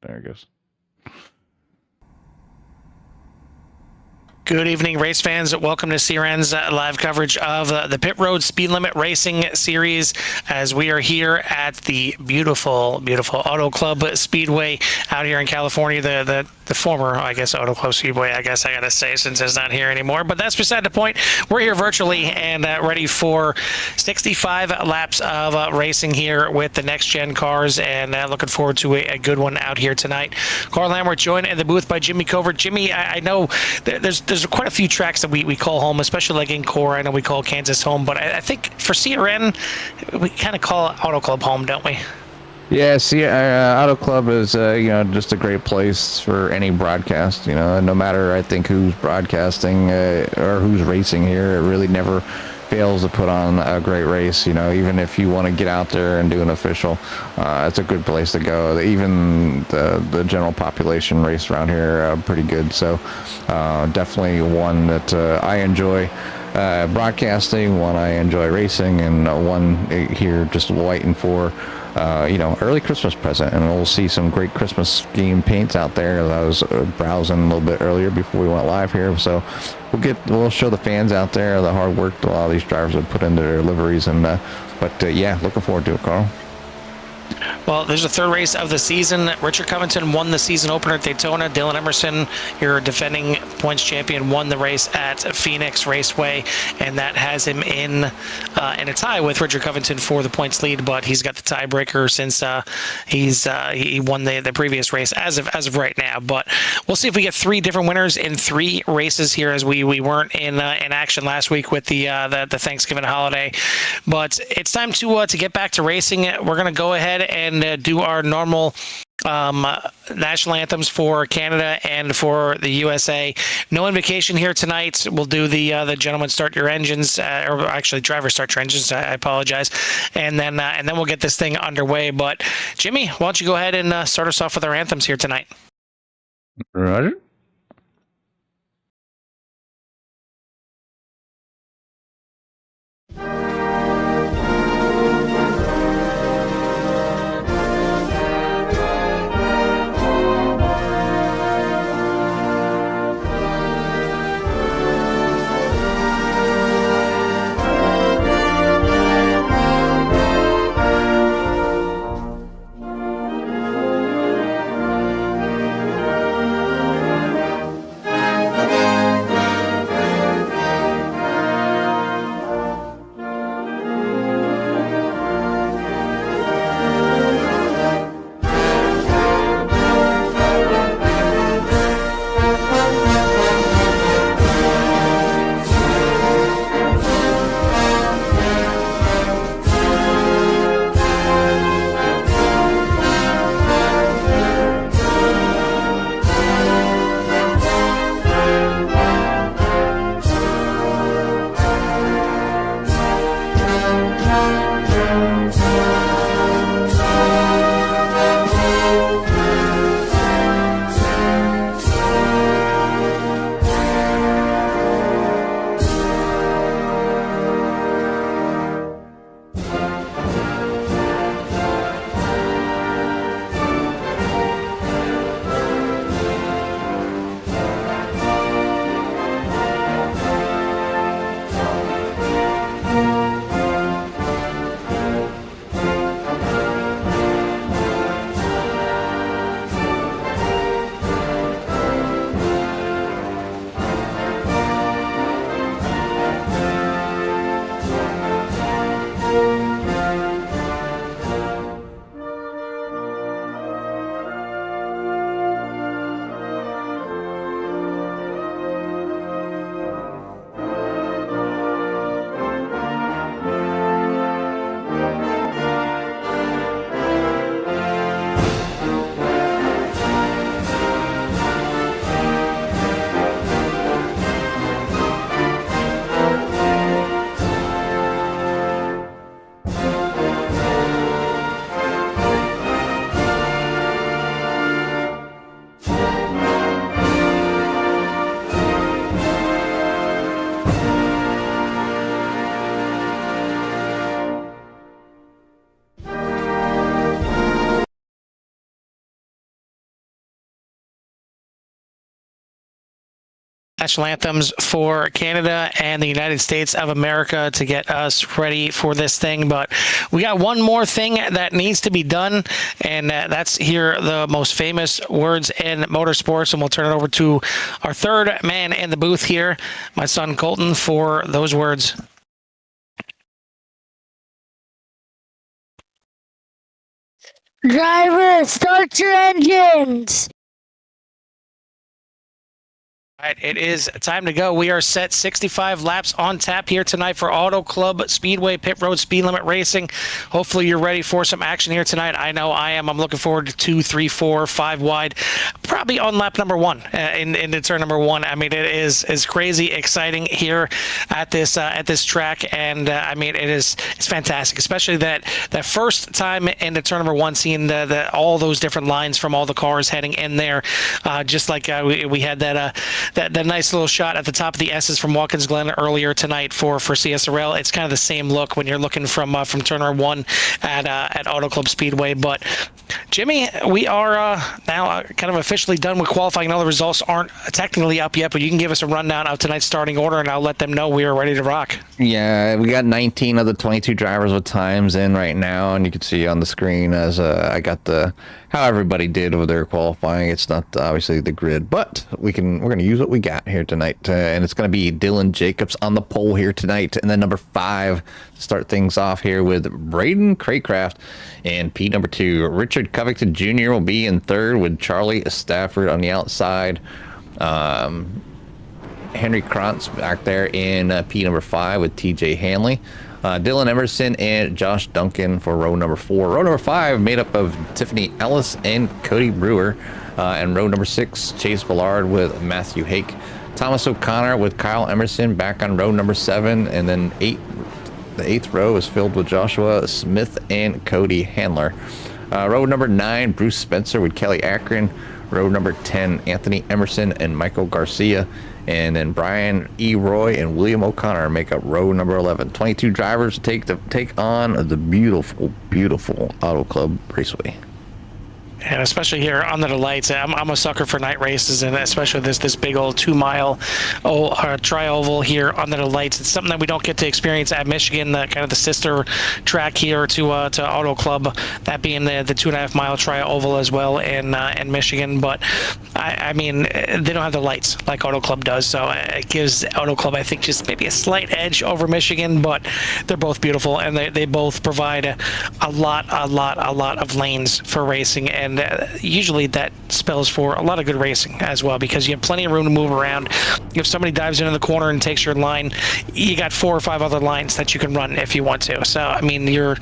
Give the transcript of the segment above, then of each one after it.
There it goes. Good evening, race fans. Welcome to CRN's live coverage of the Pit Road Speed Limit Racing Series as we are here at the beautiful, beautiful Auto Club Speedway out here in California. The former, I guess, Auto Club Speedway, I guess I got to say, since it's not here anymore. But that's beside the point. We're here virtually and ready for 65 laps of racing here with the next-gen cars, and looking forward to a good one out here tonight. Carl Lamert joined in the booth by Jimmy Covert. Jimmy, I know there's quite a few tracks that we call home, especially like in Core. I know we call Kansas home, but I think for CRN, we kind of call Auto Club home, don't we? Yeah, see, Auto Club is, just a great place for any broadcast, no matter, I think, who's broadcasting or who's racing here. It really never fails to put on a great race, even if you want to get out there and do an official. It's a good place to go. Even the general population race around here pretty good. So definitely one that I enjoy broadcasting, one I enjoy racing, and one here just waiting for early Christmas present, and we'll see some great Christmas scheme paints out there. I was browsing a little bit earlier before we went live here, so we'll show the fans out there the hard work that a lot of these drivers have put into their liveries, and yeah, looking forward to it, Carl. Well, there's a third race of the season. Richard Covington won the season opener at Daytona. Dylan Emerson, your defending points champion, won the race at Phoenix Raceway, and that has him in a tie with Richard Covington for the points lead. But he's got the tiebreaker since he won the previous race as of right now. But we'll see if we get three different winners in three races here, as we weren't in action last week with the Thanksgiving holiday. But it's time to get back to racing. We're going to go ahead and do our normal national anthems for Canada and for the USA. No invocation here tonight. We'll do the gentlemen start your engines, or actually driver start your engines. I apologize, and then we'll get this thing underway. But Jimmy, why don't you go ahead and start us off with our anthems here tonight? Roger. national anthems for Canada and the United States of America to get us ready for this thing. But we got one more thing that needs to be done, and that's hear the most famous words in motorsports. And we'll turn it over to our third man in the booth here, my son Colton, for those words. Driver, start your engines. All right, it is time to go. We are set 65 laps on tap here tonight for Auto Club Speedway Pit Road Speed Limit Racing. Hopefully you're ready for some action here tonight. I know I am. I'm looking forward to 2, 3, 4, 5 wide, probably on lap number 1 in turn number 1. I mean, it is crazy exciting here at this track, and I mean, it's fantastic, especially that first time into turn number 1, seeing all those different lines from all the cars heading in there, just like we had that nice little shot at the top of the S's from Watkins Glen earlier tonight for CSRL. It's kind of the same look when you're looking from turn number 1 at Auto Club Speedway. But Jimmy, we are now kind of officially done with qualifying. All the results aren't technically up yet, but you can give us a rundown of tonight's starting order, and I'll let them know we are ready to rock. Yeah, we got 19 of the 22 drivers with times in right now, and you can see on the screen as I got how everybody did with their qualifying. It's not obviously the grid, but we're going to use what we got here tonight, and it's going to be Dylan Jacobs on the pole here tonight, and then number 5 to start things off here with Braden Craycraft, and P number 2 Richard Covington Jr. will be in third with Charlie Stafford on the outside. Henry Krantz back there in P number 5 with TJ Hanley. Dylan Emerson and Josh Duncan for row number 4. Row number 5 made up of Tiffany Ellis and Cody Brewer. And row number 6, Chase Ballard with Matthew Hake. Thomas O'Connor with Kyle Emerson back on row number 7. And then the 8th row is filled with Joshua Smith and Cody Handler. Row number 9, Bruce Spencer with Kelly Akron. Row number 10, Anthony Emerson and Michael Garcia. And then Brian E. Roy and William O'Connor make up row number 11. 22 drivers take on the beautiful, beautiful Auto Club Raceway. And especially here under the lights, I'm a sucker for night races, and especially this big old 2-mile tri-oval here under the lights. It's something that we don't get to experience at Michigan, kind of the sister track here to Auto Club, that being the 2.5-mile tri-oval as well in Michigan. But I mean, they don't have the lights like Auto Club does, so it gives Auto Club, I think, just maybe a slight edge over Michigan. But they're both beautiful, and they both provide a lot of lanes for racing, and usually that spells for a lot of good racing as well, because you have plenty of room to move around. If somebody dives into the corner and takes your line, you got 4 or 5 other lines that you can run if you want to. So I mean, you're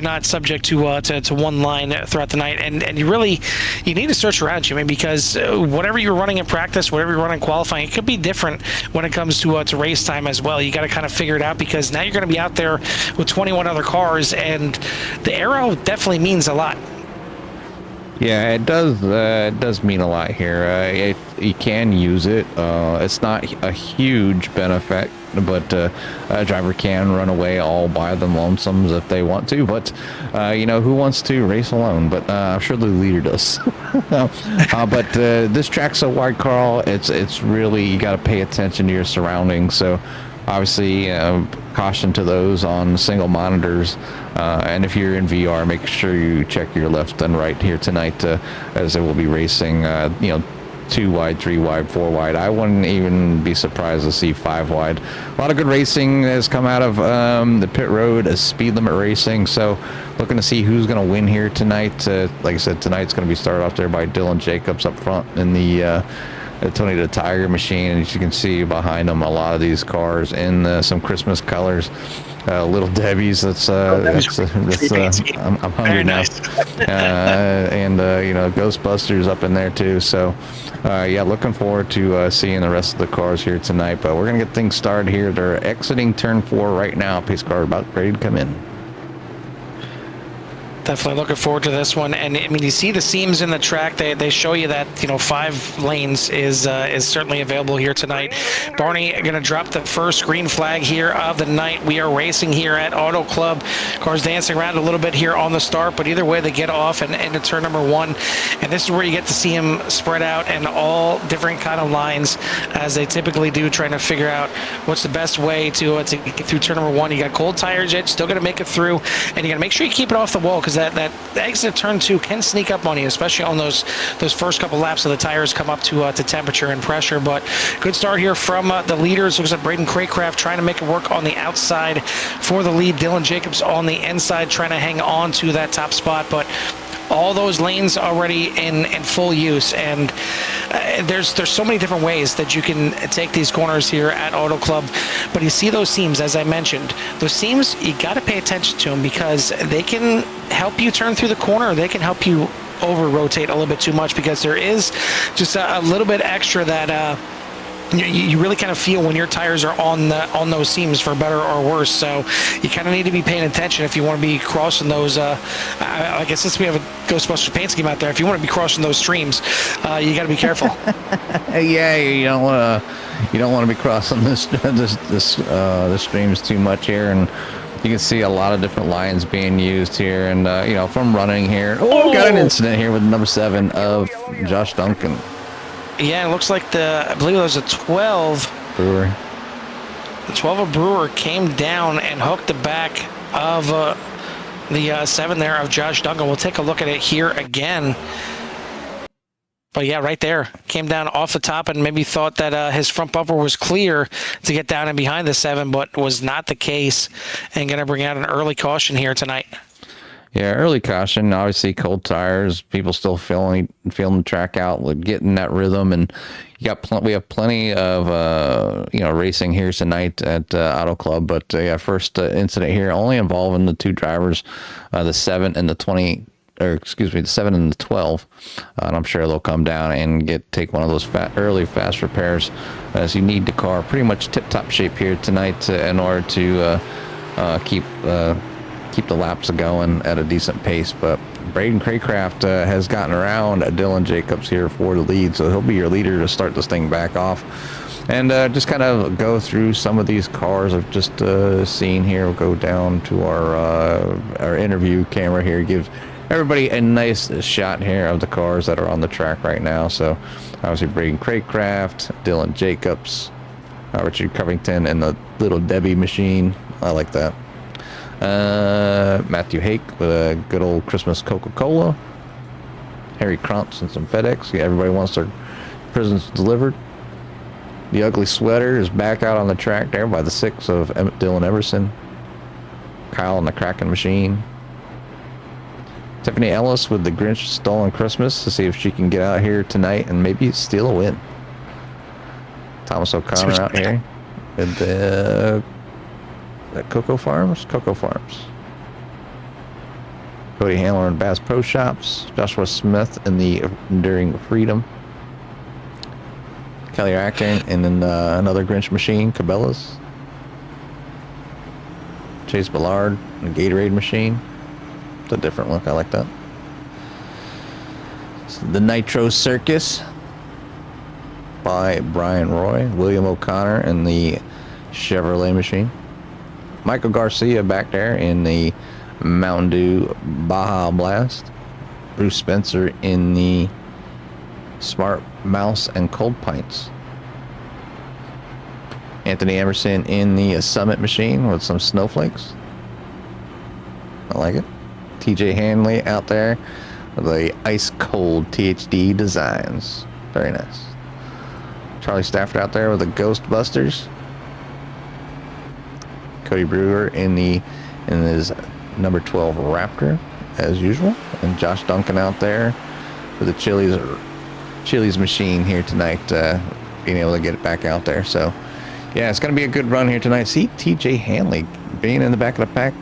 not subject to one line throughout the night, and you need to search around, Jimmy, because whatever you're running in practice, whatever you're running qualifying, it could be different when it comes to race time as well. You got to kind of figure it out, because now you're going to be out there with 21 other cars, and the aero definitely means a lot. Yeah, it does mean a lot here. You can use it. It's not a huge benefit, but a driver can run away all by them lonesomes if they want to. But who wants to race alone? But I'm sure the leader does. But this track's so wide, Carl. It's really, you got to pay attention to your surroundings. So obviously, caution to those on single monitors, and if you're in VR, make sure you check your left and right here tonight, as it will be racing 2 wide, 3 wide, 4 wide. I wouldn't even be surprised to see 5 wide. A lot of good racing has come out of the pit road as speed limit racing, so looking to see who's going to win here tonight. Like I said, tonight's going to be started off there by Dylan Jacobs up front in the Tony the Tiger machine, and as you can see behind them, a lot of these cars in some Christmas colors. Little Debbie's. I'm hungry now. And Ghostbusters up in there too. So looking forward to seeing the rest of the cars here tonight. But we're gonna get things started here. They're exiting turn 4 right now. Pace car about ready to come in. Definitely looking forward to this one. And I mean, you see the seams in the track. They show you that 5 lanes is certainly available here tonight. Barney going to drop the first green flag here of the night. We are racing here at Auto Club. Cars dancing around a little bit here on the start, but either way they get off and into turn number 1. And this is where you get to see them spread out in all different kind of lines, as they typically do, trying to figure out what's the best way to get through turn number 1. You got cold tires yet, still going to make it through, and you got to make sure you keep it off the wall, because that exit turn 2 can sneak up on you, especially on those first couple laps, so the tires come up to temperature and pressure. But good start here from the leaders. Looks like Braden Craycraft trying to make it work on the outside for the lead. Dylan Jacobs on the inside trying to hang on to that top spot, but all those lanes already in full use, and there's so many different ways that you can take these corners here at Auto Club. But you see those seams, as I mentioned, those seams, you got to pay attention to them, because they can help you turn through the corner, or they can help you over rotate a little bit too much, because there is just a little bit extra that you really kind of feel when your tires are on those seams, for better or worse. So you kind of need to be paying attention if you want to be crossing those. I guess since we have a Ghostbusters paint scheme out there, if you want to be crossing those streams, you got to be careful. Yeah, you don't want to be crossing the streams too much here, and you can see a lot of different lines being used here, and from running here. Oh, got an incident here with number 7 of Josh Duncan. Yeah, it looks like I believe it was a 12. Brewer. The 12 of Brewer came down and hooked the back of the 7 there of Josh Duncan. We'll take a look at it here again. But yeah, right there. Came down off the top and maybe thought that his front bumper was clear to get down and behind the 7, but was not the case. And going to bring out an early caution here tonight. Yeah, early caution. Obviously, cold tires. People still feeling the track out, getting that rhythm, and we have plenty of racing here tonight at Auto Club. But first incident here, only involving the 2 drivers, the 7 and the 20, or excuse me, the 7 and the 12. And I'm sure they'll come down and take one of those early fast repairs, as you need the car pretty much tip-top shape here tonight in order to keep the laps going at a decent pace. But Braden Craycraft has gotten around Dylan Jacobs here for the lead, so he'll be your leader to start this thing back off. And just kind of go through some of these cars I've just seen here. We'll go down to our interview camera here, give everybody a nice shot here of the cars that are on the track right now. So obviously Braden Craycraft, Dylan Jacobs, Richard Covington, and the little Debbie machine. I like that. Matthew Hake with a good old Christmas Coca-Cola. Harry Krantz and some FedEx. Yeah, everybody wants their presents delivered. The ugly sweater is back out on the track there by the 6 of Dylan Everson. Kyle and the Kraken machine. Tiffany Ellis with the Grinch Stolen Christmas, to see if she can get out here tonight and maybe steal a win. Thomas O'Connor out here with the Cocoa Farms. Cody Handler and Bass Pro Shops. Joshua Smith in the Enduring Freedom. Kelly Acting and then another Grinch machine, Cabela's. Chase Ballard and Gatorade machine. It's a different look. I like that. The Nitro Circus by Brian Roy. William O'Connor and the Chevrolet machine. Michael Garcia back there in the Mountain Dew Baja Blast. Bruce Spencer in the Smart Mouse and Cold Pints. Anthony Emerson in the Summit machine with some snowflakes. I like it. TJ Hanley out there with the Ice Cold THD Designs. Very nice. Charlie Stafford out there with the Ghostbusters. Cody Brewer in his number 12 Raptor, as usual. And Josh Duncan out there with the Chili's machine here tonight, being able to get it back out there. So, yeah, it's going to be a good run here tonight. See TJ Hanley being in the back of the pack.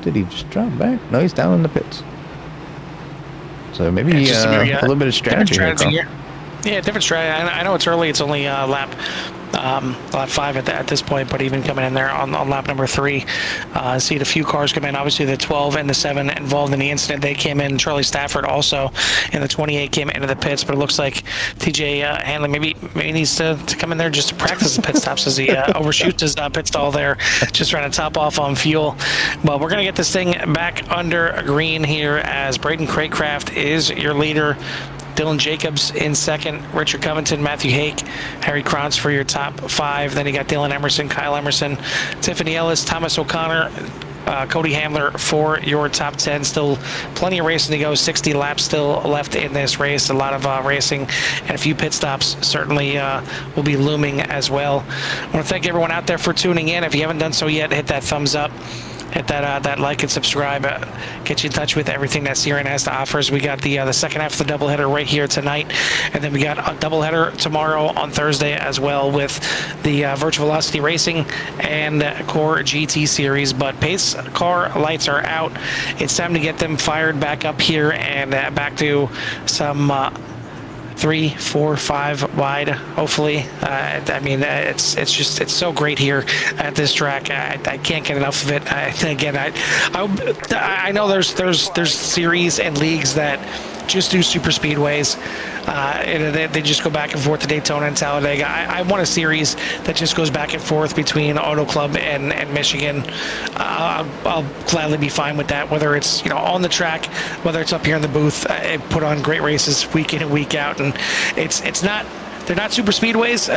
Did he just drop back? No, he's down in the pits. So maybe a little bit of strategy here. Yeah, different strategy. I know it's early. It's only lap lap 5 at this point, but even coming in there on lap number 3. See a few cars come in. Obviously, the 12 and the 7 involved in the incident. They came in. Charlie Stafford also in the 28 came into the pits, but it looks like TJ Hanley maybe needs to come in there just to practice the pit stops as he overshoots his pit stall there, just trying to top off on fuel. But we're going to get this thing back under green here as Braden Craycraft is your leader. Dylan Jacobs in second, Richard Covington, Matthew Hake, Harry Krantz for your top 5. Then you got Dylan Emerson, Kyle Emerson, Tiffany Ellis, Thomas O'Connor, Cody Hamler for your top 10. Still plenty of racing to go. 60 laps still left in this race. A lot of racing and a few pit stops certainly will be looming as well. I want to thank everyone out there for tuning in. If you haven't done so yet, hit that thumbs up. Hit that like and subscribe. Get you in touch with everything that CRN has to offer. We got the second half of the doubleheader right here tonight, and then we got a doubleheader tomorrow on Thursday as well with the Virtual Velocity Racing and Core GT Series. But pace car lights are out. It's time to get them fired back up here and back to some 3, 4, 5 wide, hopefully. I mean, it's so great here at this track. I can't get enough of it. I know there's series and leagues that just do super speedways. They just go back and forth to Daytona and Talladega. I want a series that just goes back and forth between Auto Club and Michigan. I'll gladly be fine with that, whether it's on the track, whether it's up here in the booth. I put on great races week in and week out, and they're not super speedways.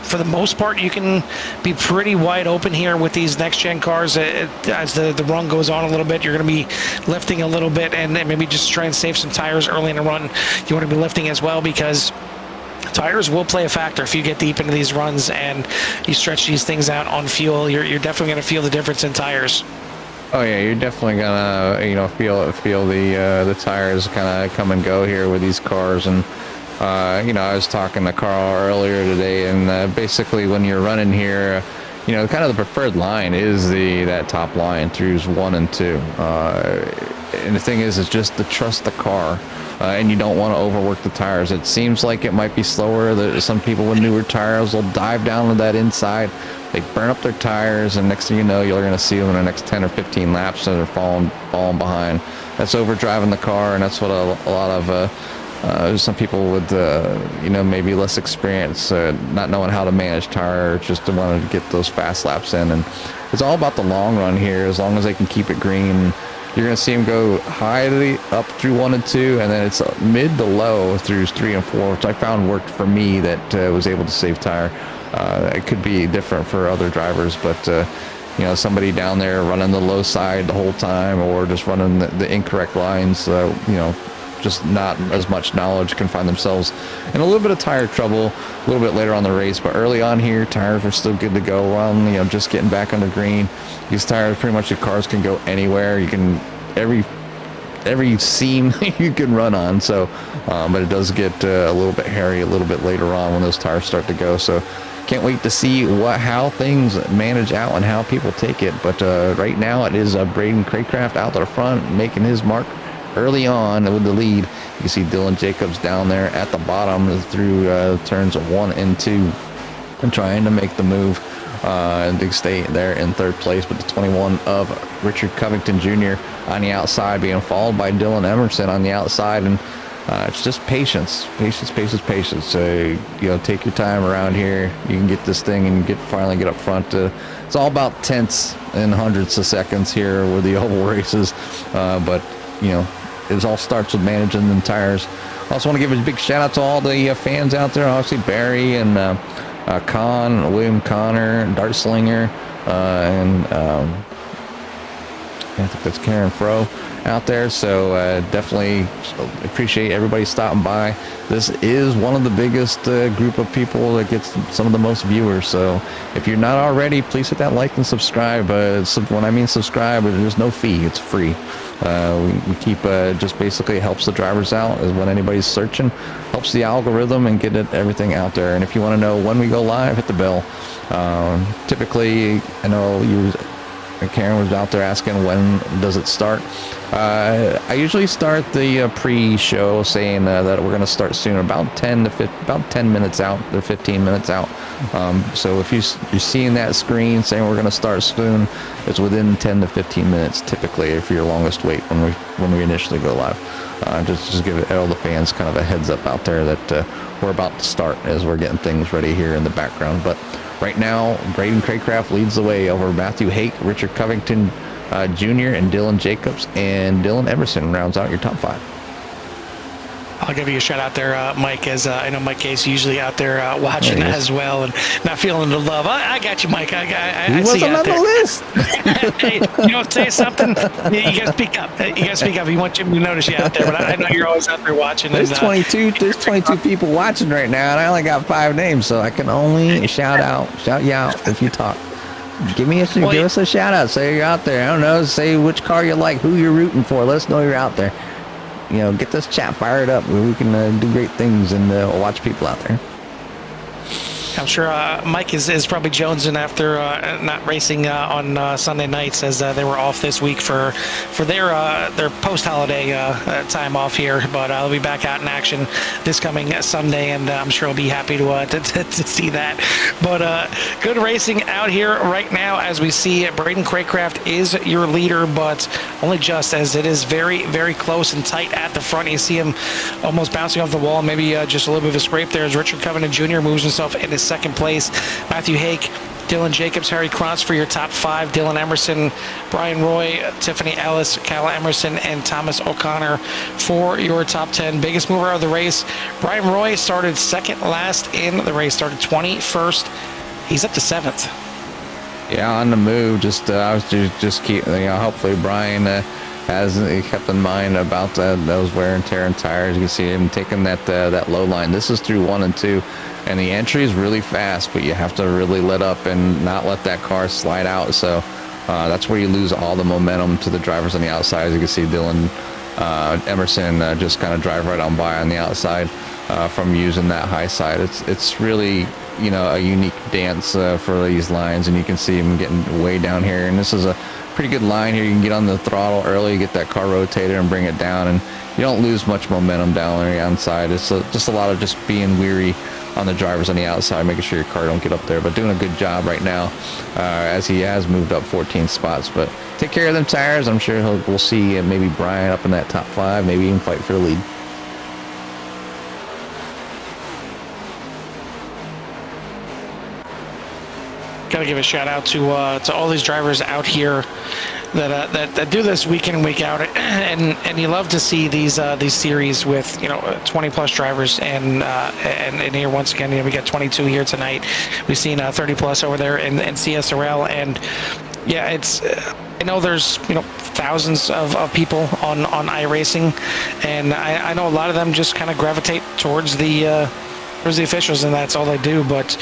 For the most part, you can be pretty wide open here with these next-gen cars. As the run goes on a little bit, you're going to be lifting a little bit, and maybe just try and save some tires early in the run. You want to be lifting as well, because tires will play a factor if you get deep into these runs and you stretch these things out on fuel. You're definitely going to feel the difference in tires. Oh yeah, you're definitely gonna feel the tires kind of come and go here with these cars. And I was talking to Carl earlier today, and basically when you're running here, kind of the preferred line is that top line throughs 1 and 2. And the thing is just to trust the car, and you don't want to overwork the tires. It seems like it might be slower. Some people with newer tires will dive down to that inside. They burn up their tires, and next thing you know, you're going to see them in the next 10 or 15 laps, so they're falling behind. That's overdriving the car, and that's what a lot of some people with maybe less experience, not knowing how to manage tire, just wanted to get those fast laps in. And it's all about the long run here. As long as they can keep it green, you're going to see them go highly up through 1 and 2, and then it's mid to low through 3 and 4, which I found worked for me, that was able to save tire. It could be different for other drivers, but somebody down there running the low side the whole time, or just running the incorrect lines, just not as much knowledge, can find themselves in a little bit of tire trouble a little bit later on the race. But early on here, tires are still good to go. Around, just getting back under green. These tires, pretty much, your cars can go anywhere. You can every seam you can run on. So, but it does get a little bit hairy a little bit later on when those tires start to go. So, can't wait to see how things manage out and how people take it. But right now, it is Braden Craycraft out to the front, making his mark early on with the lead. You can see Dylan Jacobs down there at the bottom through turns 1 and 2, and trying to make the move and to stay there in third place. But the 21 of Richard Covington Jr. on the outside, being followed by Dylan Emerson on the outside. And it's just patience. Take your time around here. You can get this thing and finally get up front. It's all about tenths and hundredths of seconds here with the oval races, but it all starts with managing the tires. I also want to give a big shout out to all the fans out there. Obviously Barry and William Connor, Dart Slinger, and I think that's Karen Fro out there. So definitely appreciate everybody stopping by. This is one of the biggest group of people that gets some of the most viewers. So if you're not already, please hit that like and subscribe. When I mean subscribe, there's no fee. It's free. We keep just basically helps the drivers out is when anybody's searching, helps the algorithm and get everything out there. And if you want to know when we go live, hit the bell. Typically, I know Karen was out there asking when does it start. I usually start the pre-show saying that we're going to start soon, about 10 minutes out, or 15 minutes out. So if you're seeing that screen saying we're going to start soon, it's within 10 to 15 minutes typically if your longest wait when we initially go live. Just give all the fans kind of a heads up out there that we're about to start as we're getting things ready here in the background. But right now, Braden Craycraft leads the way over Matthew Hake, Richard Covington Jr., and Dylan Jacobs, and Dylan Emerson rounds out your top 5. I'll give you a shout out there, Mike, as I know Mike Case usually out there watching as well and not feeling the love. I got you, Mike. I see you out there. He wasn't on the list. Hey, you know, say something. You got to speak up. You got to speak up. You want Jim to notice you out there, but I know you're always out there watching. There's 22 people watching right now, and I only got 5 names, so I can only shout you out if you talk. Give us a shout out. Say you're out there. I don't know. Say which car you like, who you're rooting for. Let us know you're out there. You know, get this chat fired up where we can do great things and watch people out there. I'm sure Mike is probably jonesing after not racing on Sunday nights, as they were off this week for their post-holiday time off here. But I'll be back out in action this coming Sunday, and I'm sure I'll be happy to see that. But good racing out here right now, as we see Braden Craycraft is your leader, but only just, as it is very, very close and tight at the front. You see him almost bouncing off the wall, maybe just a little bit of a scrape there, as Richard Covington Jr. moves himself into second place. Matthew Hake, Dylan Jacobs, Harry Krantz for your top 5. Dylan Emerson, Brian Roy, Tiffany Ellis, Cal Emerson, and Thomas O'Connor for your top 10. Biggest mover of the race, Brian Roy started second last in the race, started 21st. He's up to 7th. Yeah, on the move. I was just keep. Hopefully Brian has kept in mind about those wear and tear and tires. You can see him taking that low line. This is through 1 and 2. And the entry is really fast, but you have to really let up and not let that car slide out. So that's where you lose all the momentum to the drivers on the outside. As you can see, Dylan Emerson just kind of drive right on by on the outside from using that high side. It's really, a unique dance for these lines, and you can see him getting way down here. And this is a pretty good line here. You can get on the throttle early, get that car rotated, and bring it down, and you don't lose much momentum down on the outside. It's just a lot of just being weary on the drivers on the outside, making sure your car don't get up there, but doing a good job right now as he has moved up 14 spots. But take care of them tires. I'm sure we'll see maybe Brian up in that top 5, maybe even fight for the lead. Got to give a shout out to all these drivers out here that do this week in and week out, and you love to see these series with 20 plus drivers, and here once again we got 22 here tonight. We've seen 30 plus over there in CSRL, and yeah, it's I know there's thousands of people on iRacing, and I know a lot of them just kind of gravitate towards the officials, and that's all they do. But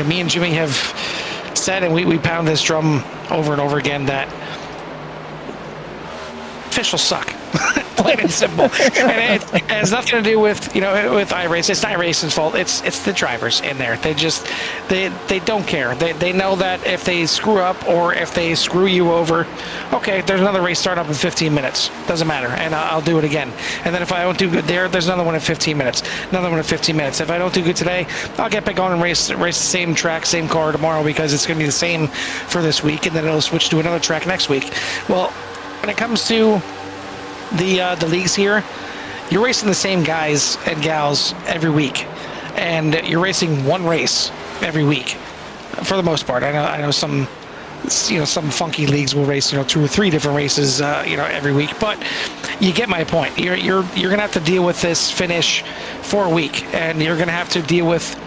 me and Jimmy have said, and we pound this drum over and over again, that officials suck. Plain and simple. And it has nothing to do with with iRacing. It's not iRacing's fault. It's the drivers in there. They don't care. They know that if they screw up or if they screw you over, okay, there's another race starting up in 15 minutes. Doesn't matter, and I'll do it again. And then if I don't do good there's another one in 15 minutes. Another one in 15 minutes. If I don't do good today, I'll get back on and race the same track, same car tomorrow, because it's going to be the same for this week, and then it'll switch to another track next week. Well, when it comes to the leagues here, you're racing the same guys and gals every week, and you're racing one race every week for the most part. I know some some funky leagues will race 2 or 3 different races every week, but you get my point. You're gonna have to deal with this finish for a week, and you're gonna have to deal with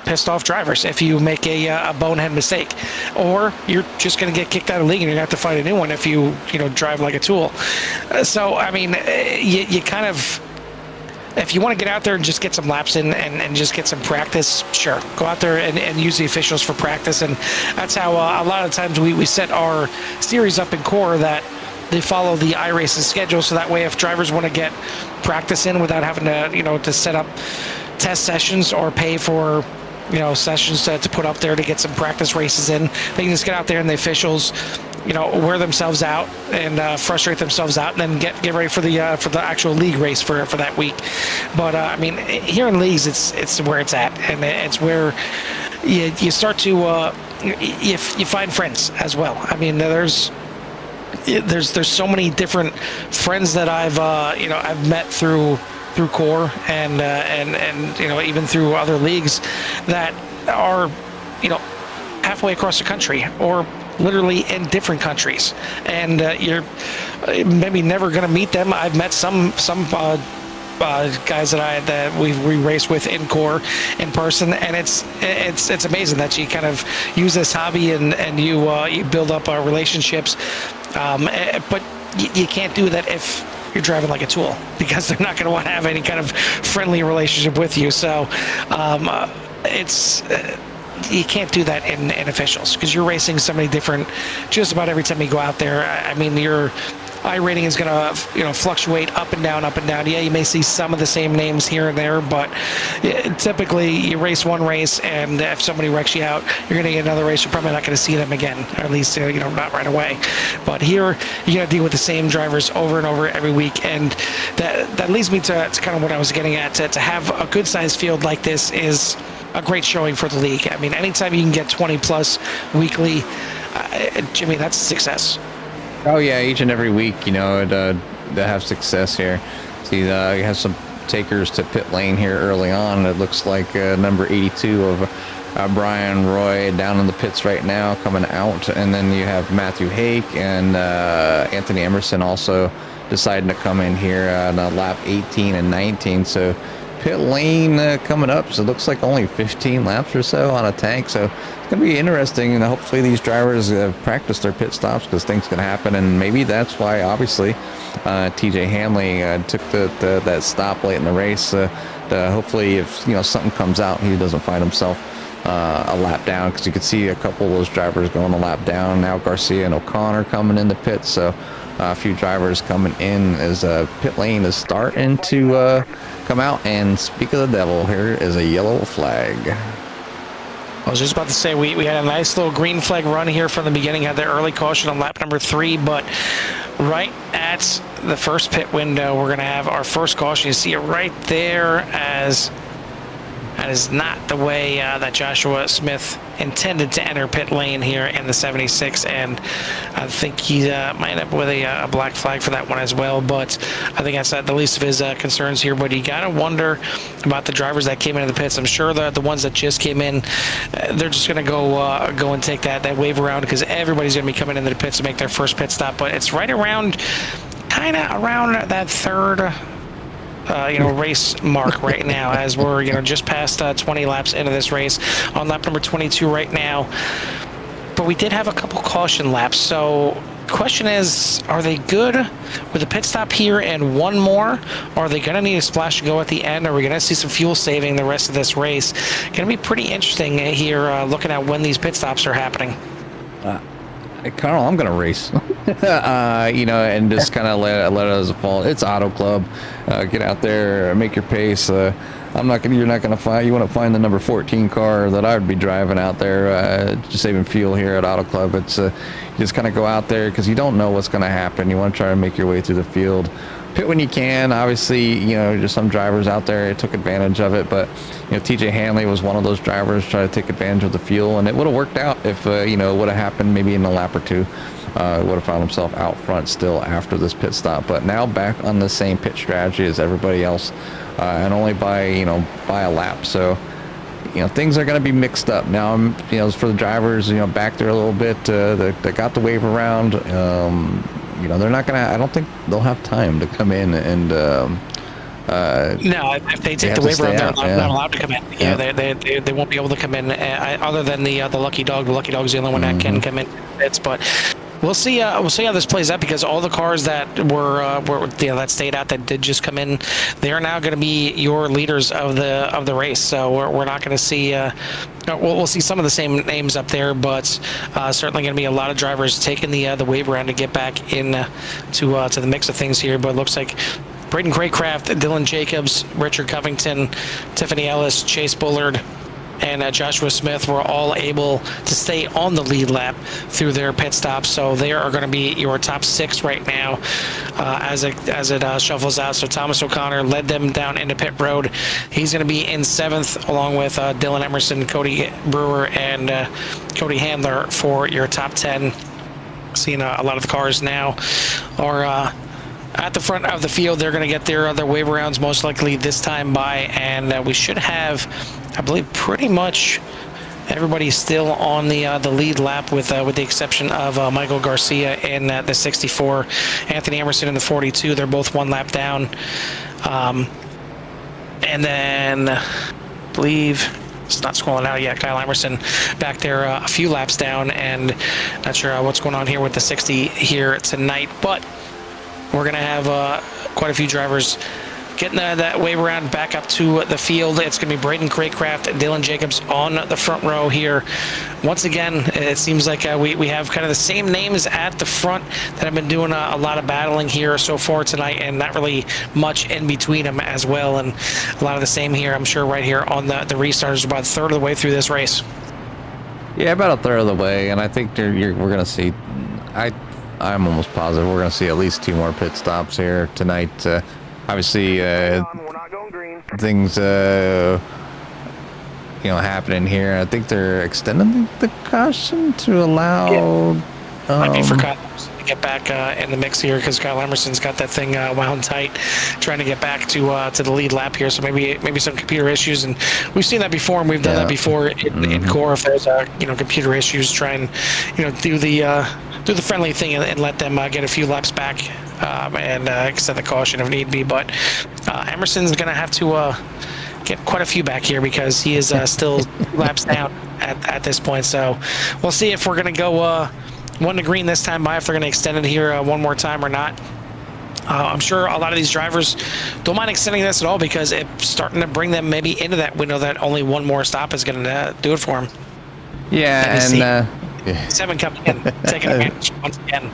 pissed off drivers if you make a bonehead mistake, or you're just going to get kicked out of the league and you're going to have to find a new one if you drive like a tool. So I mean, you kind of, if you want to get out there and just get some laps in and just get some practice, sure, go out there and use the officials for practice. And that's how a lot of times we set our series up in core, that they follow the iRacing schedule, so that way if drivers want to get practice in without having to to set up test sessions or pay for sessions to put up there to get some practice races in, they can just get out there, and the officials wear themselves out and frustrate themselves out, and then get ready for the actual league race for that week. But I mean, here in leagues, it's where it's at, and it's where you start to you find friends as well. I mean, there's so many different friends that I've met through core and even through other leagues that are halfway across the country or literally in different countries, and you're maybe never going to meet them. I've met some guys that we race with in core in person, and it's amazing that you kind of use this hobby and you build up relationships, but you can't do that if you're driving like a tool, because they're not going to want to have any kind of friendly relationship with you. So you can't do that in officials, because you're racing so many different, just about every time you go out there. I mean, your I rating is going to fluctuate up and down. Yeah, you may see some of the same names here and there, but typically you race one race, and if somebody wrecks you out, you're going to get another race. You're probably not going to see them again, or at least not right away. But here you got to deal with the same drivers over and over every week, and that leads me to kind of what I was getting at. To have a good sized field like this is a great showing for the league. I mean, anytime you can get 20 plus weekly, Jimmy, that's a success. Oh yeah, each and every week, to have success here. See, you have some takers to pit lane here early on. It looks like number 82 of Brian Roy down in the pits right now, coming out, and then you have Matthew Hake and Anthony Emerson also deciding to come in here on lap 18 and 19. So pit lane coming up, so it looks like only 15 laps or so on a tank. So it's going to be interesting, and hopefully these drivers have practiced their pit stops, because things can happen, and maybe that's why obviously TJ Hanley took that stop late in the race. Hopefully if something comes out, he doesn't find himself a lap down, because you could see a couple of those drivers going a lap down. Now Garcia and O'Connor coming in the pits, so a few drivers coming in as pit lane is starting to come out. And speak of the devil, here is a yellow flag. I was just about to say, we had a nice little green flag run here from the beginning. Had the early caution on lap number 3, but right at the first pit window, we're going to have our first caution. You see it right there, as that is not the way that Joshua Smith intended to enter pit lane here in the 76, and I think he might end up with a black flag for that one as well. But I think that's the least of his concerns here. But you gotta wonder about the drivers that came into the pits. I'm sure that the ones that just came in, they're just gonna go and take that wave around, because everybody's gonna be coming into the pits to make their first pit stop. But it's right around, kind of around that third race mark right now, as we're just past 20 laps into this race, on lap number 22 right now. But we did have a couple caution laps, so question is, are they good with a pit stop here and one more, or are they going to need a splash to go at the end? Are we going to see some fuel saving the rest of this race? Going to be pretty interesting here, looking at when these pit stops are happening. Carl, I'm gonna race, and just kind of let it as a fall. It's Auto Club. Get out there, make your pace. You're not gonna find. You want to find the number 14 car that I would be driving out there, just saving fuel here at Auto Club. It's you just kind of go out there, because you don't know what's gonna happen. You want to try to make your way through the field. Pit when you can. Obviously, there's some drivers out there took advantage of it, but TJ Hanley was one of those drivers trying to take advantage of the fuel, and it would have worked out if it would have happened maybe in a lap or two. Would have found himself out front still after this pit stop, but now back on the same pit strategy as everybody else, and only by a lap. So things are going to be mixed up now. For the drivers, back there a little bit, they got the wave around. They're not gonna. I don't think they'll have time to come in and. No, if they take the waiver, they're not allowed to come in. Yeah, they won't be able to come in other than the lucky dog. The lucky dog's the only one that can come in. But we'll see. We'll see how this plays out, because all the cars that were that stayed out, that did just come in, they're now going to be your leaders of the race. So we're not going to see. We'll see some of the same names up there, but certainly going to be a lot of drivers taking the wave around to get back in to the mix of things here. But it looks like Braden Craycraft, Dylan Jacobs, Richard Covington, Tiffany Ellis, Chase Bullard, and Joshua Smith were all able to stay on the lead lap through their pit stops. So they are going to be your top 6 right now as it shuffles out. So Thomas O'Connor led them down into pit road. He's going to be in 7th along with Dylan Emerson, Cody Brewer, and Cody Handler for your top 10. Seeing a lot of the cars now are at the front of the field. They're going to get their wave rounds most likely this time by, and we should have, I believe, pretty much everybody still on the lead lap with the exception of Michael Garcia in the 64, Anthony Emerson in the 42. They're both 1 lap down, and then I believe it's not scrolling out yet. Kyle Emerson back there a few laps down, and not sure what's going on here with the 60 here tonight, but we're going to have quite a few drivers getting that wave around back up to the field. It's going to be Braden Craycraft and Dylan Jacobs on the front row here. Once again, it seems like we have kind of the same names at the front that have been doing a lot of battling here so far tonight, and not really much in between them as well. And a lot of the same here, I'm sure, right here on the restarters, about a third of the way through this race. Yeah, about a third of the way, and I think we're going to see. I'm almost positive we're going to see at least 2 more pit stops here tonight. Obviously, things happening here. I think they're extending the caution to allow. Might be for Kyle Emerson to get back in the mix here, because Kyle Emerson's got that thing wound tight, trying to get back to the lead lap here. So maybe some computer issues, and we've seen that before, and we've done that before in core. If there's computer issues, try and do the friendly thing and let them get a few laps back and extend the caution if need be. But Emerson's going to have to get quite a few back here, because he is still laps down at this point. So we'll see if we're going to go 1 to green this time by, if they're going to extend it here 1 more time or not. I'm sure a lot of these drivers don't mind extending this at all, because it's starting to bring them maybe into that window that only 1 more stop is going to do it for them. Yeah, and 7 coming in, taking advantage once again.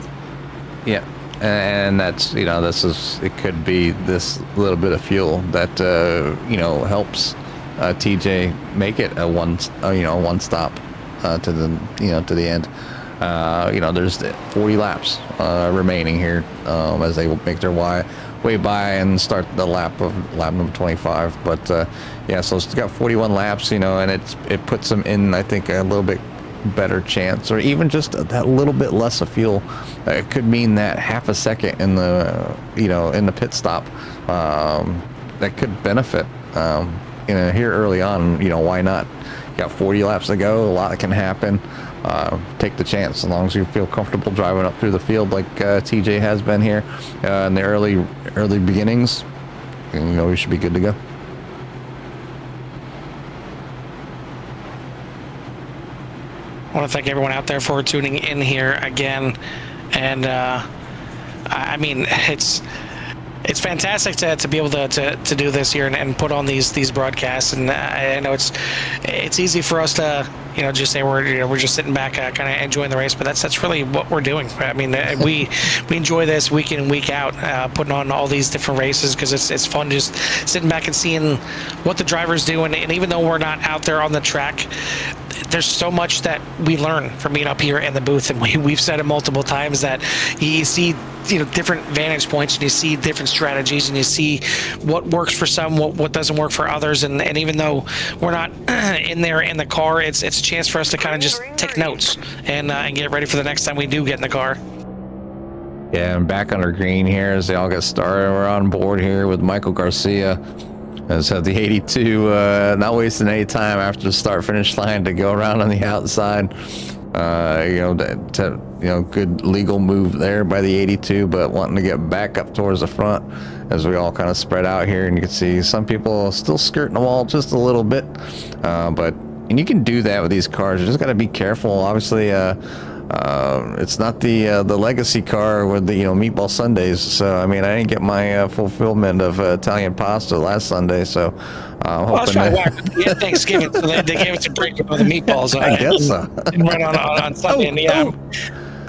Yeah, and that's it could be this little bit of fuel that helps TJ make it a one stop to the end. There's 40 laps remaining here as they make their way by and start the lap number 25. But so it's got 41 laps, and it puts them in, I think, a little bit better chance, or even just that little bit less of fuel. It could mean that half a second in the pit stop that could benefit here early on. Why not? You got 40 laps to go, a lot can happen. Take the chance, as long as you feel comfortable driving up through the field like TJ has been here in the early beginnings. We should be good to go. I want to thank everyone out there for tuning in here again, and I mean, it's fantastic to be able to do this here and put on these broadcasts. And I know it's easy for us to just say we're just sitting back kind of enjoying the race, but that's really what we're doing. I mean, we enjoy this week in and week out, putting on all these different races, because it's fun just sitting back and seeing what the drivers do. And even though we're not out there on the track, there's so much that we learn from being up here in the booth, and we've said it multiple times that you see different vantage points, and you see different strategies, and you see what works for some, what doesn't work for others. And even though we're not in there in the car, it's a chance for us to kind of just take notes and get ready for the next time we do get in the car. Yeah, and back under green here as they all get started. We're on board here with Michael Garcia. So the 82, not wasting any time after the start-finish line to go around on the outside. Good legal move there by the 82, but wanting to get back up towards the front as we all kind of spread out here. And you can see some people still skirting the wall just a little bit, and you can do that with these cars. You just got to be careful. Obviously, it's not the legacy car with the meatball Sundays. So I mean, I didn't get my fulfillment of Italian pasta last Sunday. So that's right. Yeah, Thanksgiving, so they gave us a break of the meatballs. I guess so. Right on Sunday. And yeah,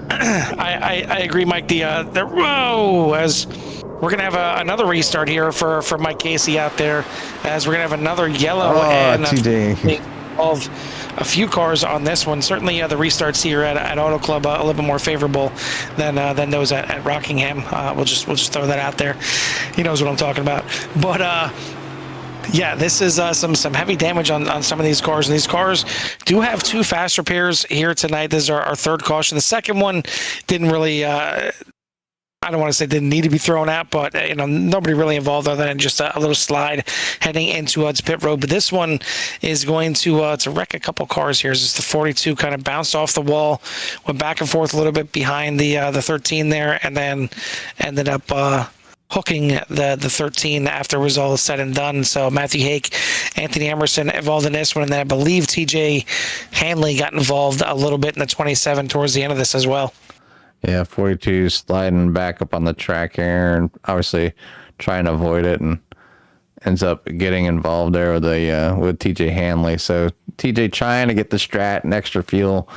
I agree, Mike. As we're gonna have another restart here for Mike Casey out there, as we're gonna have another yellow and TJ. involve a few cars on this one. Certainly, the restarts here at Auto Club a little bit more favorable than those at Rockingham. We'll just throw that out there. He knows what I'm talking about. But yeah, this is some heavy damage on some of these cars, and these cars do have 2 fast repairs here tonight. This is our third caution. The second one didn't really. I don't want to say didn't need to be thrown out, but nobody really involved other than just a little slide heading into pit road. But this one is going to wreck a couple cars here. Just the 42 kind of bounced off the wall, went back and forth a little bit behind the 13 there, and then ended up hooking the 13 after it was all said and done. So Matthew Hake, Anthony Emerson involved in this one, and then I believe TJ Hanley got involved a little bit in the 27 towards the end of this as well. Yeah, 42 sliding back up on the track here, and obviously trying to avoid it, and ends up getting involved there with TJ Hanley. So TJ trying to get the strat and extra fuel,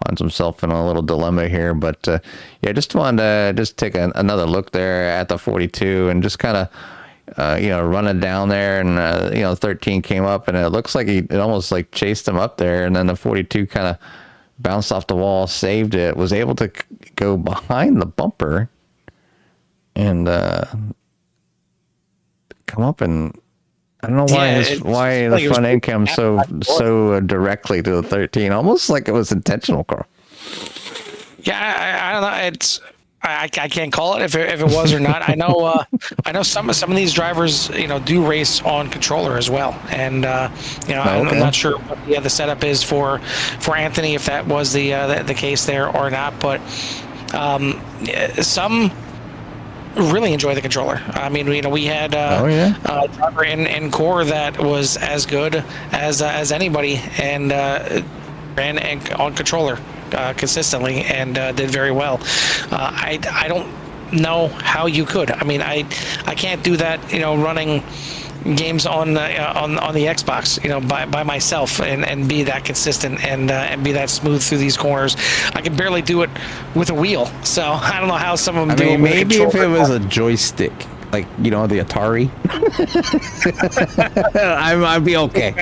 finds himself in a little dilemma here. But yeah, just wanted to just take another look there at the 42 and just kind of running down there, and 13 came up, and it looks like it almost like chased him up there, and then the 42 kind of bounced off the wall, saved it, was able to go behind the bumper and come up, and I don't know why the front end comes so directly to the 13, almost like it was intentional, Carl. Yeah, I don't know. I can't call it if it was or not. I know some of these drivers do race on controller as well, and I'm not sure what the setup is for Anthony, if that was the case there or not, but some really enjoy the controller. I mean, we had a driver in core that was as good as anybody, and ran on controller consistently, and did very well. I don't know how you could. I mean, I can't do that. Running games on the Xbox, by myself, and be that consistent and be that smooth through these corners. I can barely do it with a wheel. So I don't know how some of them do it. Maybe if it was a joystick, like the Atari, I'd be okay.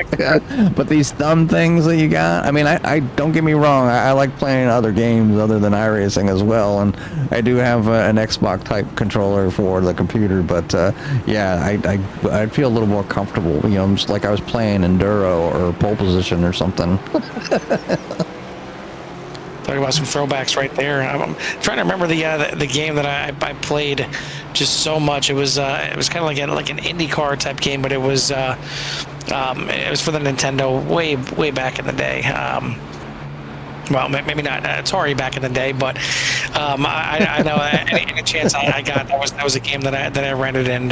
But these thumb things that you got, I mean, I don't get me wrong, I like playing other games other than iRacing as well, and I do have an Xbox type controller for the computer. But I'd feel a little more comfortable, just like I was playing Enduro or Pole Position or something. Talk about some throwbacks right there. I'm trying to remember the game that I played just so much. It was kind of like an IndyCar type game, but it was for the Nintendo way back in the day. Well, maybe not Atari back in the day, but I know any chance I got, that was a game that I rented, and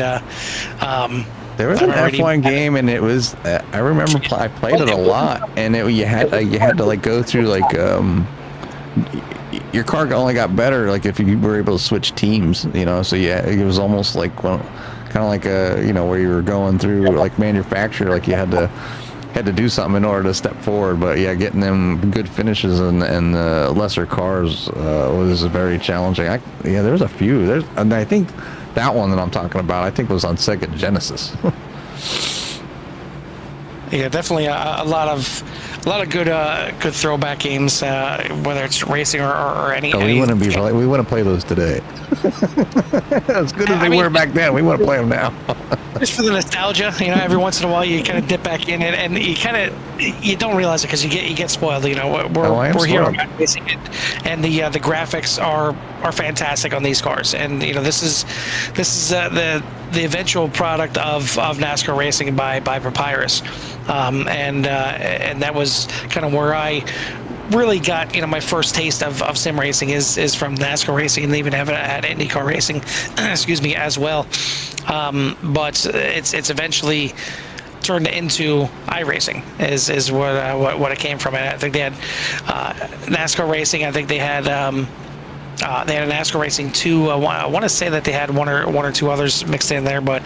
there was an F1 game, and it was I remember I played it a lot, and you had to like go through like your car only got better like if you were able to switch teams, so yeah, it was almost like kind of like where you were going through like manufacturer, like you had to do something in order to step forward. But yeah, getting them good finishes and lesser cars was very challenging. There was a few and I think that one that I'm talking about, I think, was on Sega Genesis. Yeah, definitely a lot of good throwback games, whether it's racing or any. We wouldn't play those today. As good as they were back then, we want to play them now. Just for the nostalgia, every once in a while you kind of dip back in it, and you don't realize it because you get spoiled. We're here on racing it, and the graphics are fantastic on these cars, and this is the eventual product of NASCAR racing by Papyrus, and that was kind of where I really got my first taste of sim racing is from NASCAR racing, and they even have it at IndyCar racing, excuse me, as well. But it's eventually turned into iRacing is what it came from. And I think they had NASCAR racing. I think they had a NASCAR Racing 2. I want to say that they had one or two others mixed in there, but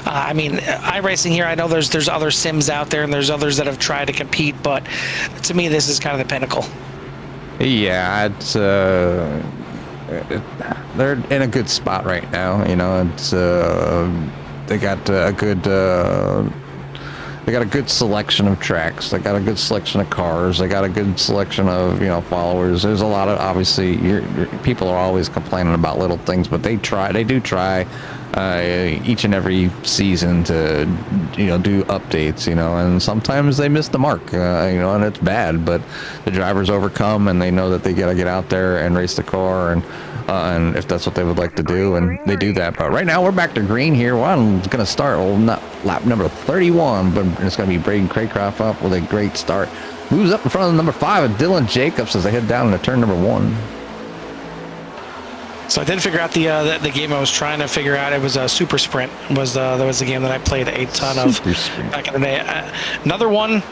I mean, iRacing here, I know there's other sims out there, and there's others that have tried to compete, but to me, this is kind of the pinnacle. Yeah, it's they're in a good spot right now. It's they got a good they got a good selection of tracks. They got a good selection of cars. They got a good selection of, you know, followers. There's a lot of, obviously, people are always complaining about little things, but they do try each and every season to, you know, do updates, you know, and sometimes they miss the mark, you know, and it's bad, but the drivers overcome and they know that they got to get out there and race the car, and if that's what they would like to do, and they do that. But right now we're back to green here. One going to start, well, not lap number 31, but it's going to be Braden Craycraft up with a great start. Moves up in front of number 5 of Dylan Jacobs as they head down into turn number 1. So I did figure out the game I was trying to figure out. It was a Super Sprint. That was the game that I played a ton of back in the day. Another one,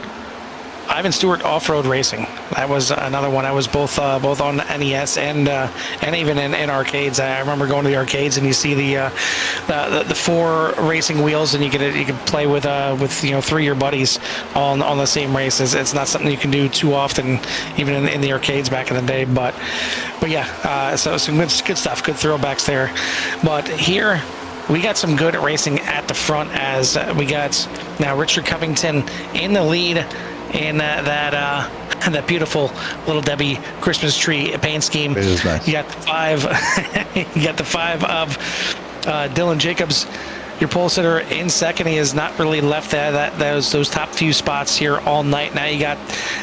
Ivan Stewart Off-Road Racing. That was another one. I was both on NES and even in arcades. I remember going to the arcades and you see the 4 racing wheels, and you could play with you know 3 of your buddies on the same races. It's not something you can do too often, even in the arcades back in the day. But yeah, so some good stuff, good throwbacks there. But here we got some good racing at the front, as we got now Richard Covington in the lead in that beautiful Little Debbie Christmas tree paint scheme. It is nice. You got the 5 you got the 5 of Dylan Jacobs, your pole sitter, in second. He has not really left those top few spots here all night. Now you got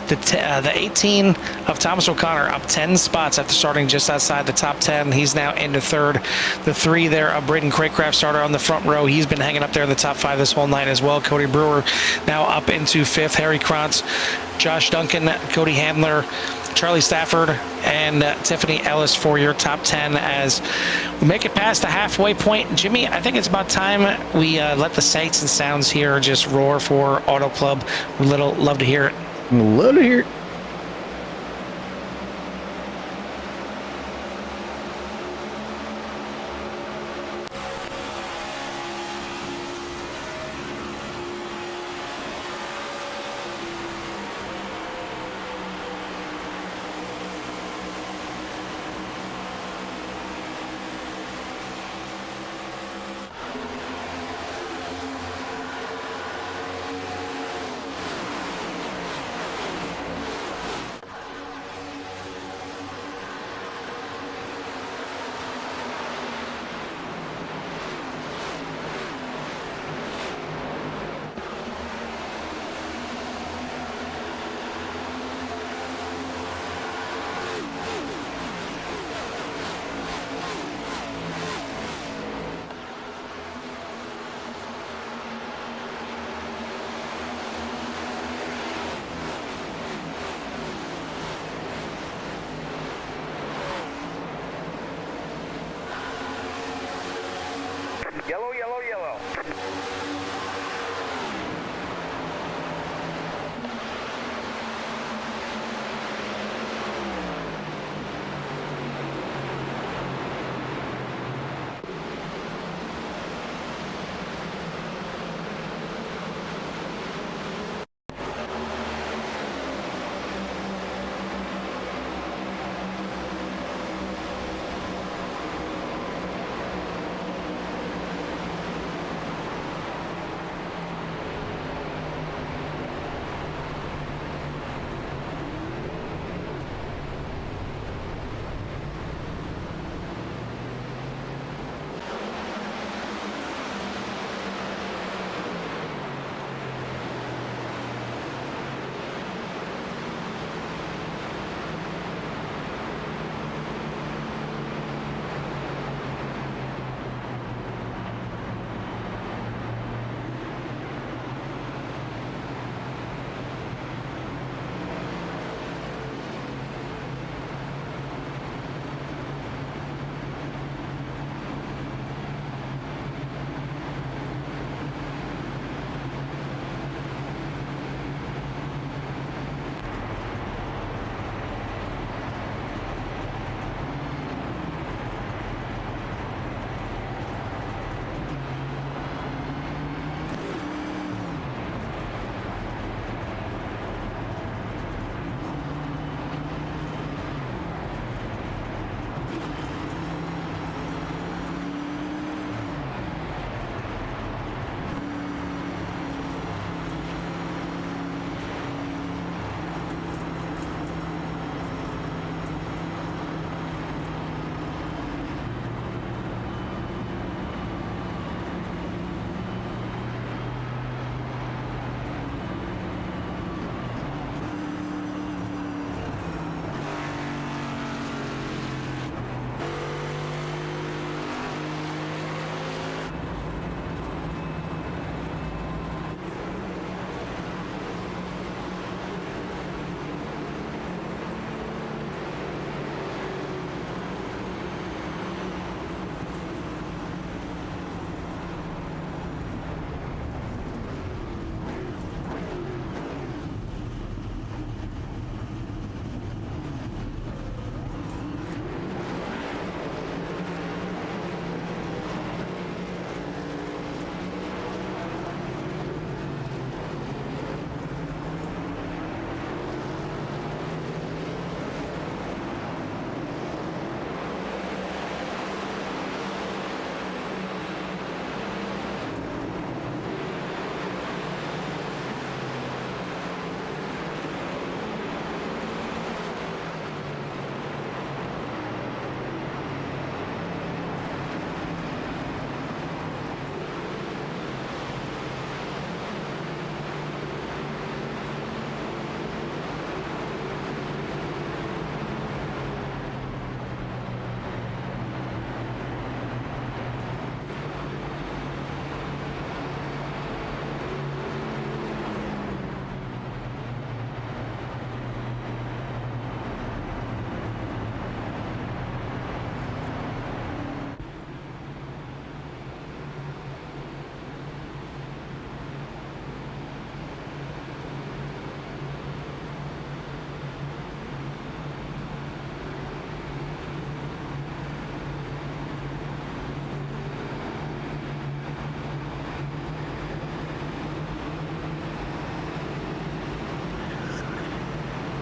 the 18 of Thomas O'Connor up 10 spots after starting just outside the top 10. He's now into third. The 3 there of Braden Craycraft starter on the front row. He's been hanging up there in the top 5 this whole night as well. Cody Brewer now up into 5th. Harry Krantz, Josh Duncan, Cody Handler, Charlie Stafford, and Tiffany Ellis for your top 10 as we make it past the halfway point. Jimmy, I think it's about time we let the sights and sounds here just roar for Auto Club. Love to hear it. Love to hear it. Yellow, yellow, yellow.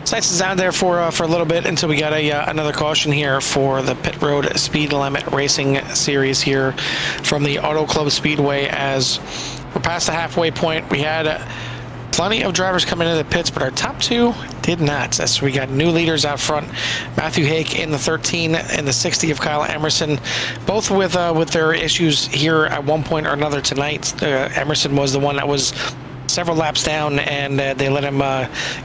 Sights is out there for a little bit until we got another caution here for the Pit Road Speed Limit Racing Series here from the Auto Club Speedway. As we're past the halfway point, we had plenty of drivers coming into the pits, but our top two did not. As we got new leaders out front, Matthew Hake in the 13 and the 60 of Kyle Emerson, both with their issues here at one point or another tonight. Emerson was the one that was several laps down, and they let him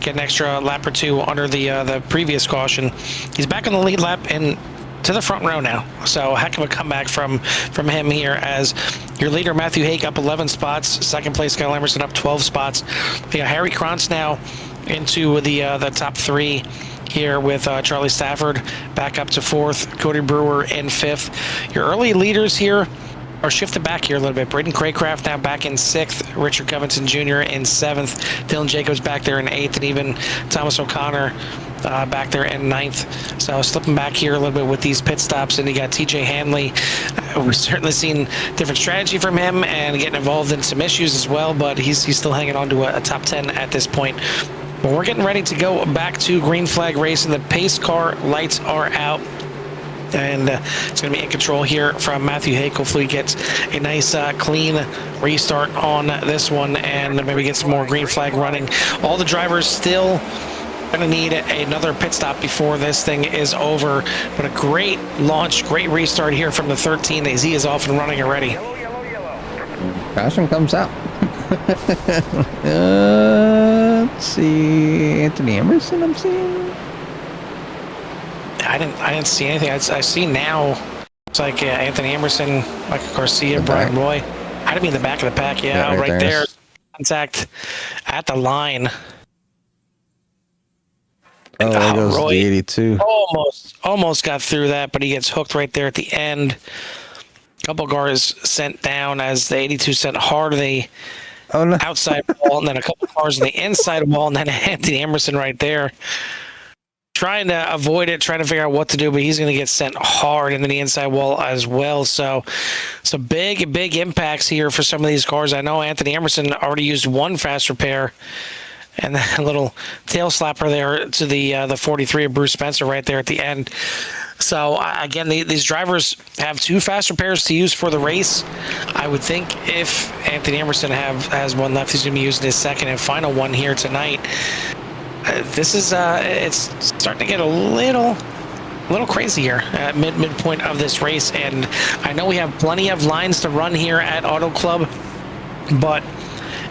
get an extra lap or two under the previous caution. He's back on the lead lap and to the front row now. So heck of a comeback from him here, as your leader Matthew Hake up 11 spots, second place Kyle Emerson up 12 spots. We got Harry Krantz now into the top three here with Charlie Stafford back up to fourth, Cody Brewer in fifth. Your early leaders here are shifted back here a little bit. Braden Craycraft now back in sixth, Richard Covington Jr. in seventh, Dylan Jacobs back there in eighth, and even Thomas O'Connor back there in ninth. So slipping back here a little bit with these pit stops. And you got TJ Hanley. We've certainly seen different strategy from him and getting involved in some issues as well, but he's still hanging on to a top 10 at this point. But we're getting ready to go back to green flag racing. The pace car lights are out, and it's going to be in control here from Matthew Hake. Hopefully he gets a nice clean restart on this one and maybe get some more green flag running. All the drivers still going to need another pit stop before this thing is over, but a great launch, great restart here from the 13 as he is off and running already. Caution comes out. Let's see, Anthony Emerson I'm seeing. I didn't see anything. I see now. It's like Anthony Emerson, Michael Garcia, Brian Roy. I'd be in the back of the pack. Yeah, right there. Contact at the line. Oh, there goes Roy the 82. Almost got through that, but he gets hooked right there at the end. A couple cars sent down as the 82 sent hard to the outside wall, and then a couple cars on the inside wall, and then Anthony Emerson right there. Trying to avoid it, trying to figure out what to do, but he's going to get sent hard into the inside wall as well. So big impacts here for some of these cars. I know Anthony Emerson already used one fast repair, and then a little tail slapper there to the 43 of Bruce Spencer right there at the end. So again, these drivers have two fast repairs to use for the race. I would think if Anthony Emerson has one left, he's going to be using his second and final one here tonight. This is it's starting to get a little crazy here at midpoint of this race, and I know we have plenty of lines to run here at Auto Club, but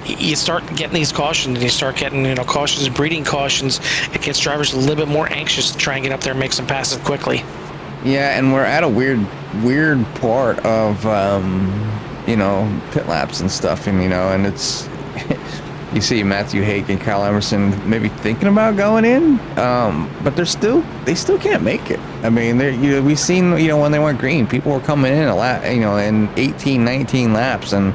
you start getting these cautions, and you start getting cautions, breeding cautions. It gets drivers a little bit more anxious to try and get up there and make some passes quickly. Yeah, and we're at a weird part of pit laps and stuff, and it's you see Matthew Hake and Kyle Emerson maybe thinking about going in, but they still can't make it. I mean, we've seen when they went green, people were coming in a lap, in 18, 19 laps, and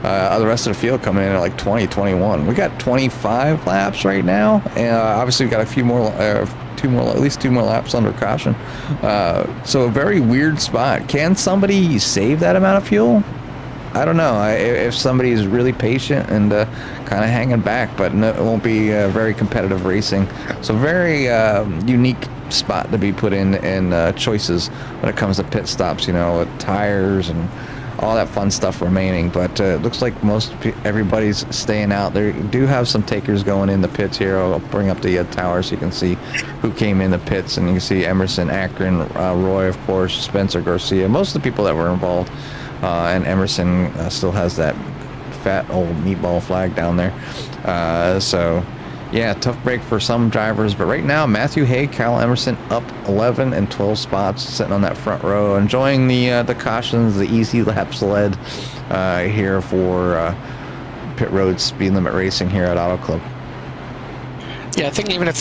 the rest of the field coming in at like 20, 21. We got 25 laps right now, and obviously we got a few more, at least two more laps under caution. So a very weird spot. Can somebody save that amount of fuel? I don't know if somebody's really patient and kind of hanging back, but no, it won't be very competitive racing. So very unique spot to be put in choices when it comes to pit stops, with tires and all that fun stuff remaining. But it looks like everybody's staying out. They do have some takers going in the pits here. I'll bring up the tower so you can see who came in the pits, and you can see Emerson, Akron, Roy, of course, Spencer, Garcia, most of the people that were involved. And Emerson still has that fat old meatball flag down there. So, yeah, tough break for some drivers. But right now, Matthew Hake, Kyle Emerson up 11 and 12 spots, sitting on that front row, enjoying the cautions, the easy laps led here for Pit Road Speed Limit Racing here at Auto Club. Yeah, I think even if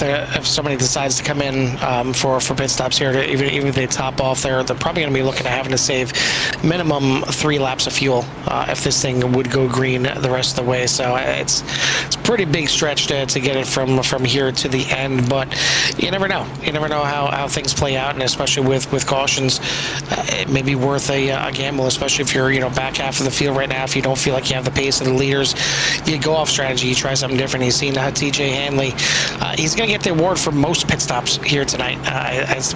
somebody decides to come in for pit stops here, even if they top off, they're probably going to be looking at having to save minimum 3 laps of fuel if this thing would go green the rest of the way. So it's pretty big stretch to get it from here to the end, but you never know. You never know how things play out, and especially with cautions, it may be worth a gamble, especially if you're back half of the field right now. If you don't feel like you have the pace of the leaders, you go off strategy, you try something different. You've seen TJ Hanley. He's going to get the award for most pit stops here tonight.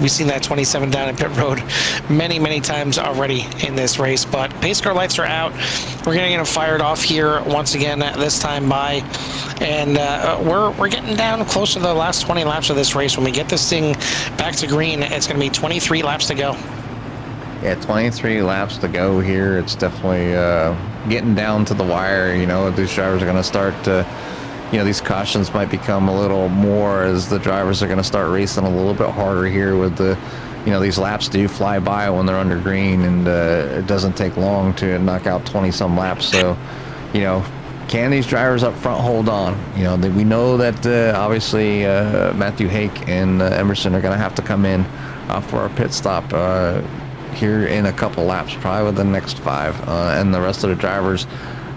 We've seen that 27 down in pit road many times already in this race, but pace car lights are out. We're going to get them fired off here once again, this time by, and we're getting down close to the last 20 laps of this race. When we get this thing back to green, it's going to be 23 laps to go. Yeah, 23 laps to go here. It's definitely getting down to the wire. These drivers are going to start to, these cautions might become a little more as the drivers are going to start racing a little bit harder here with the, these laps do fly by when they're under green, and it doesn't take long to knock out 20-some laps. So, can these drivers up front hold on? We know that obviously Matthew Hake and Emerson are going to have to come in for our pit stop here in a couple laps, probably within the next 5, and the rest of the drivers,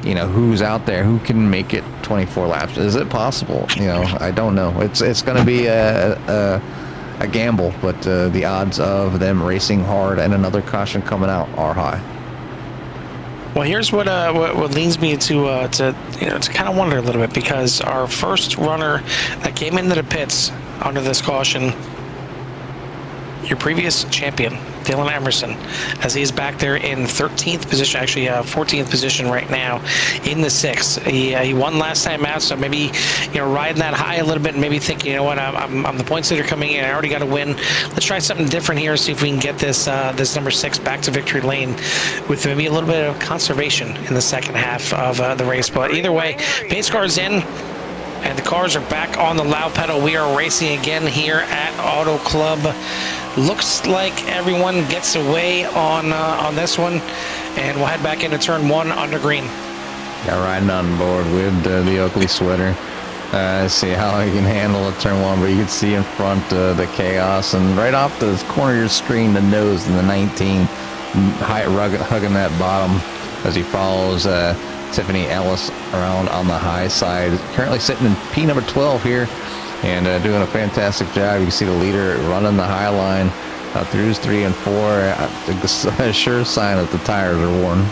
who's out there who can make it 24 laps. Is it possible? I don't know. It's going to be a gamble, but the odds of them racing hard and another caution coming out are high. Well, here's what leads me to kind of wonder a little bit, because our first runner that came into the pits under this caution, your previous champion, Dylan Emerson, as he's back there in 13th position, actually 14th position right now in the 6th. He won last time out, so maybe riding that high a little bit and maybe thinking, I'm the points leader coming in, I already got to win. Let's try something different here, see if we can get this number 6 back to victory lane with maybe a little bit of conservation in the second half of the race. But either way, pace car's in, and the cars are back on the loud pedal. We are racing again here at Auto Club. Looks like everyone gets away on this one, and we'll head back into turn 1 under green. Yeah, riding on board with the Oakley sweater. See how he can handle a turn 1, but you can see in front the chaos, and right off the corner of your screen, the nose in the 19, hugging that bottom as he follows Tiffany Ellis around on the high side. Currently sitting in P number 12 here, and doing a fantastic job. You can see the leader running the high line through 3 and 4. A sure sign that the tires are worn.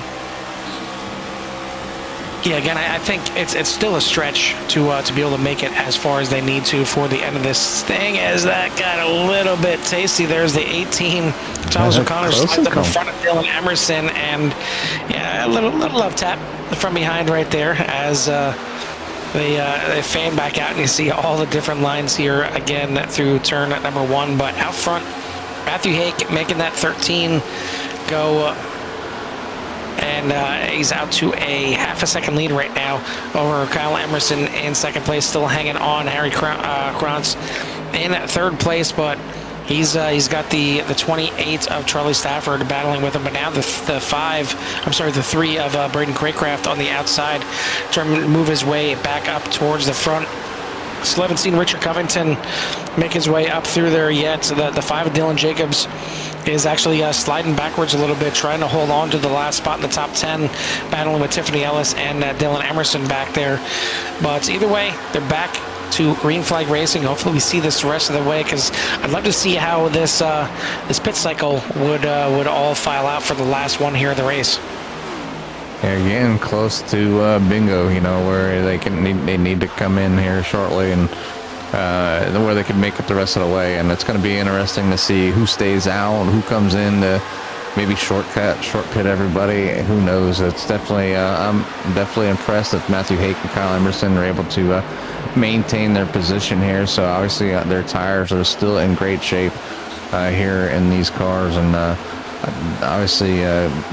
Yeah, again, I think it's still a stretch to be able to make it as far as they need to for the end of this thing, as that got a little bit tasty. There's the 18. Thomas O'Connor slides up in front of Dylan Emerson, and yeah, a little love tap from behind right there as they fan back out, and you see all the different lines here again through turn number 1. But out front, Matthew Hake making that 13 go, and he's out to a half a second lead right now over Kyle Emerson in second place, still hanging on. Harry Krantz in third place, but he's got the 28 of Charlie Stafford battling with him, but now the 3 of Braden Craycraft on the outside, trying to move his way back up towards the front. Still haven't seen Richard Covington make his way up through there yet. So the 5 of Dylan Jacobs is actually sliding backwards a little bit, trying to hold on to the last spot in the top 10, battling with Tiffany Ellis and Dylan Emerson back there. But either way, they're back to green flag racing. Hopefully we see this the rest of the way, because I'd love to see how this pit cycle would all file out for the last one here of the race. They're getting close to bingo, where they need to come in here shortly, and where they can make it the rest of the way. And it's going to be interesting to see who stays out and who comes in to maybe short pit everybody. Who knows? It's definitely I'm definitely impressed that Matthew Hake and Kyle Emerson are able to maintain their position here. So obviously their tires are still in great shape here in these cars, and obviously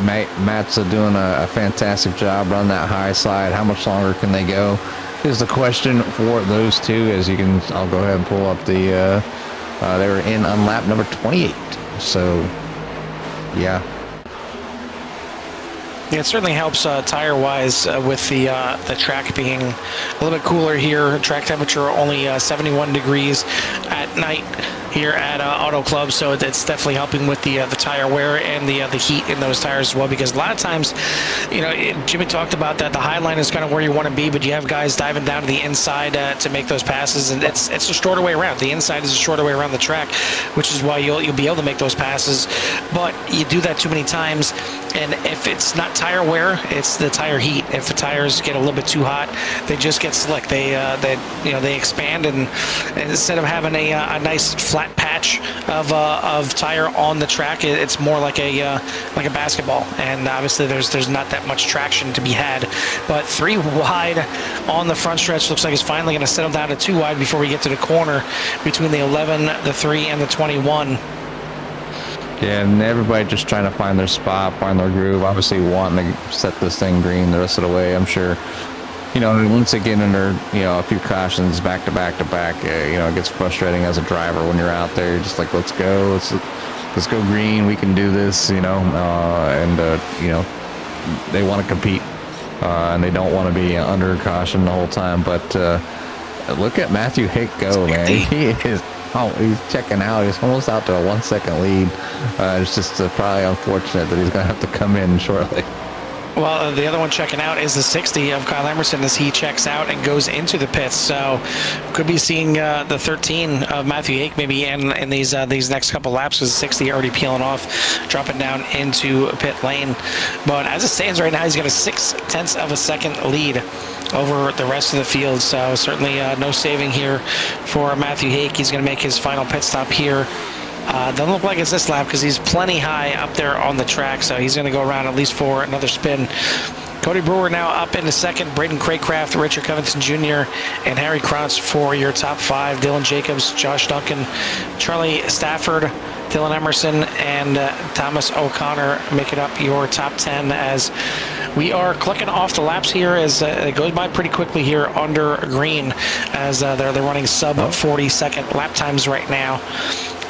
Matt's doing a fantastic job running that high side. How much longer can they go is the question for those two. As you can, I'll go ahead and pull up the they were in on lap number 28. So yeah, it certainly helps tire-wise with the track being a little bit cooler here. Track temperature only 71 degrees at night. here at Auto Club, so it's definitely helping with the tire wear and the heat in those tires as well. Because a lot of times, Jimmy talked about that the high line is kind of where you want to be, but you have guys diving down to the inside to make those passes, and it's a shorter way around. The inside is a shorter way around the track, which is why you'll be able to make those passes. But you do that too many times, and if it's not tire wear, it's the tire heat. If the tires get a little bit too hot, they just get slick. They expand, and instead of having a nice flat patch of tire on the track, it's more like a basketball. And obviously there's not that much traction to be had. But 3 wide on the front stretch looks like it's finally going to settle down to 2 wide before we get to the corner between the 11, the 3, and the 21. Yeah, and everybody just trying to find their spot, find their groove. Obviously wanting to set this thing green the rest of the way. I'm sure, once they get under, a few cautions back to back to back, it gets frustrating as a driver when you're out there. You're just like, let's go, let's go green. We can do this, they want to compete, and they don't want to be under caution the whole time. But look at Matthew Hick go, man. He is. Oh, he's checking out. He's almost out to a 1 second lead. It's just probably unfortunate that he's going to have to come in shortly. Well, the other one checking out is the 60 of Kyle Emerson as he checks out and goes into the pits. So could be seeing the 13 of Matthew Hake maybe in these next couple laps, because 60 already peeling off, dropping down into pit lane. But as it stands right now, he's got a 0.6 of a second lead over the rest of the field. So certainly no saving here for Matthew Hake. He's going to make his final pit stop here. Doesn't look like it's this lap because he's plenty high up there on the track, so he's going to go around at least for another spin. Cody Brewer now up into second. Braden Craycraft, Richard Covington Jr., and Harry Krantz for your top 5. Dylan Jacobs, Josh Duncan, Charlie Stafford, Dylan Emerson, and Thomas O'Connor make it up your top 10 as we are clicking off the laps here as it goes by pretty quickly here under green as they're running sub 40-second lap times right now.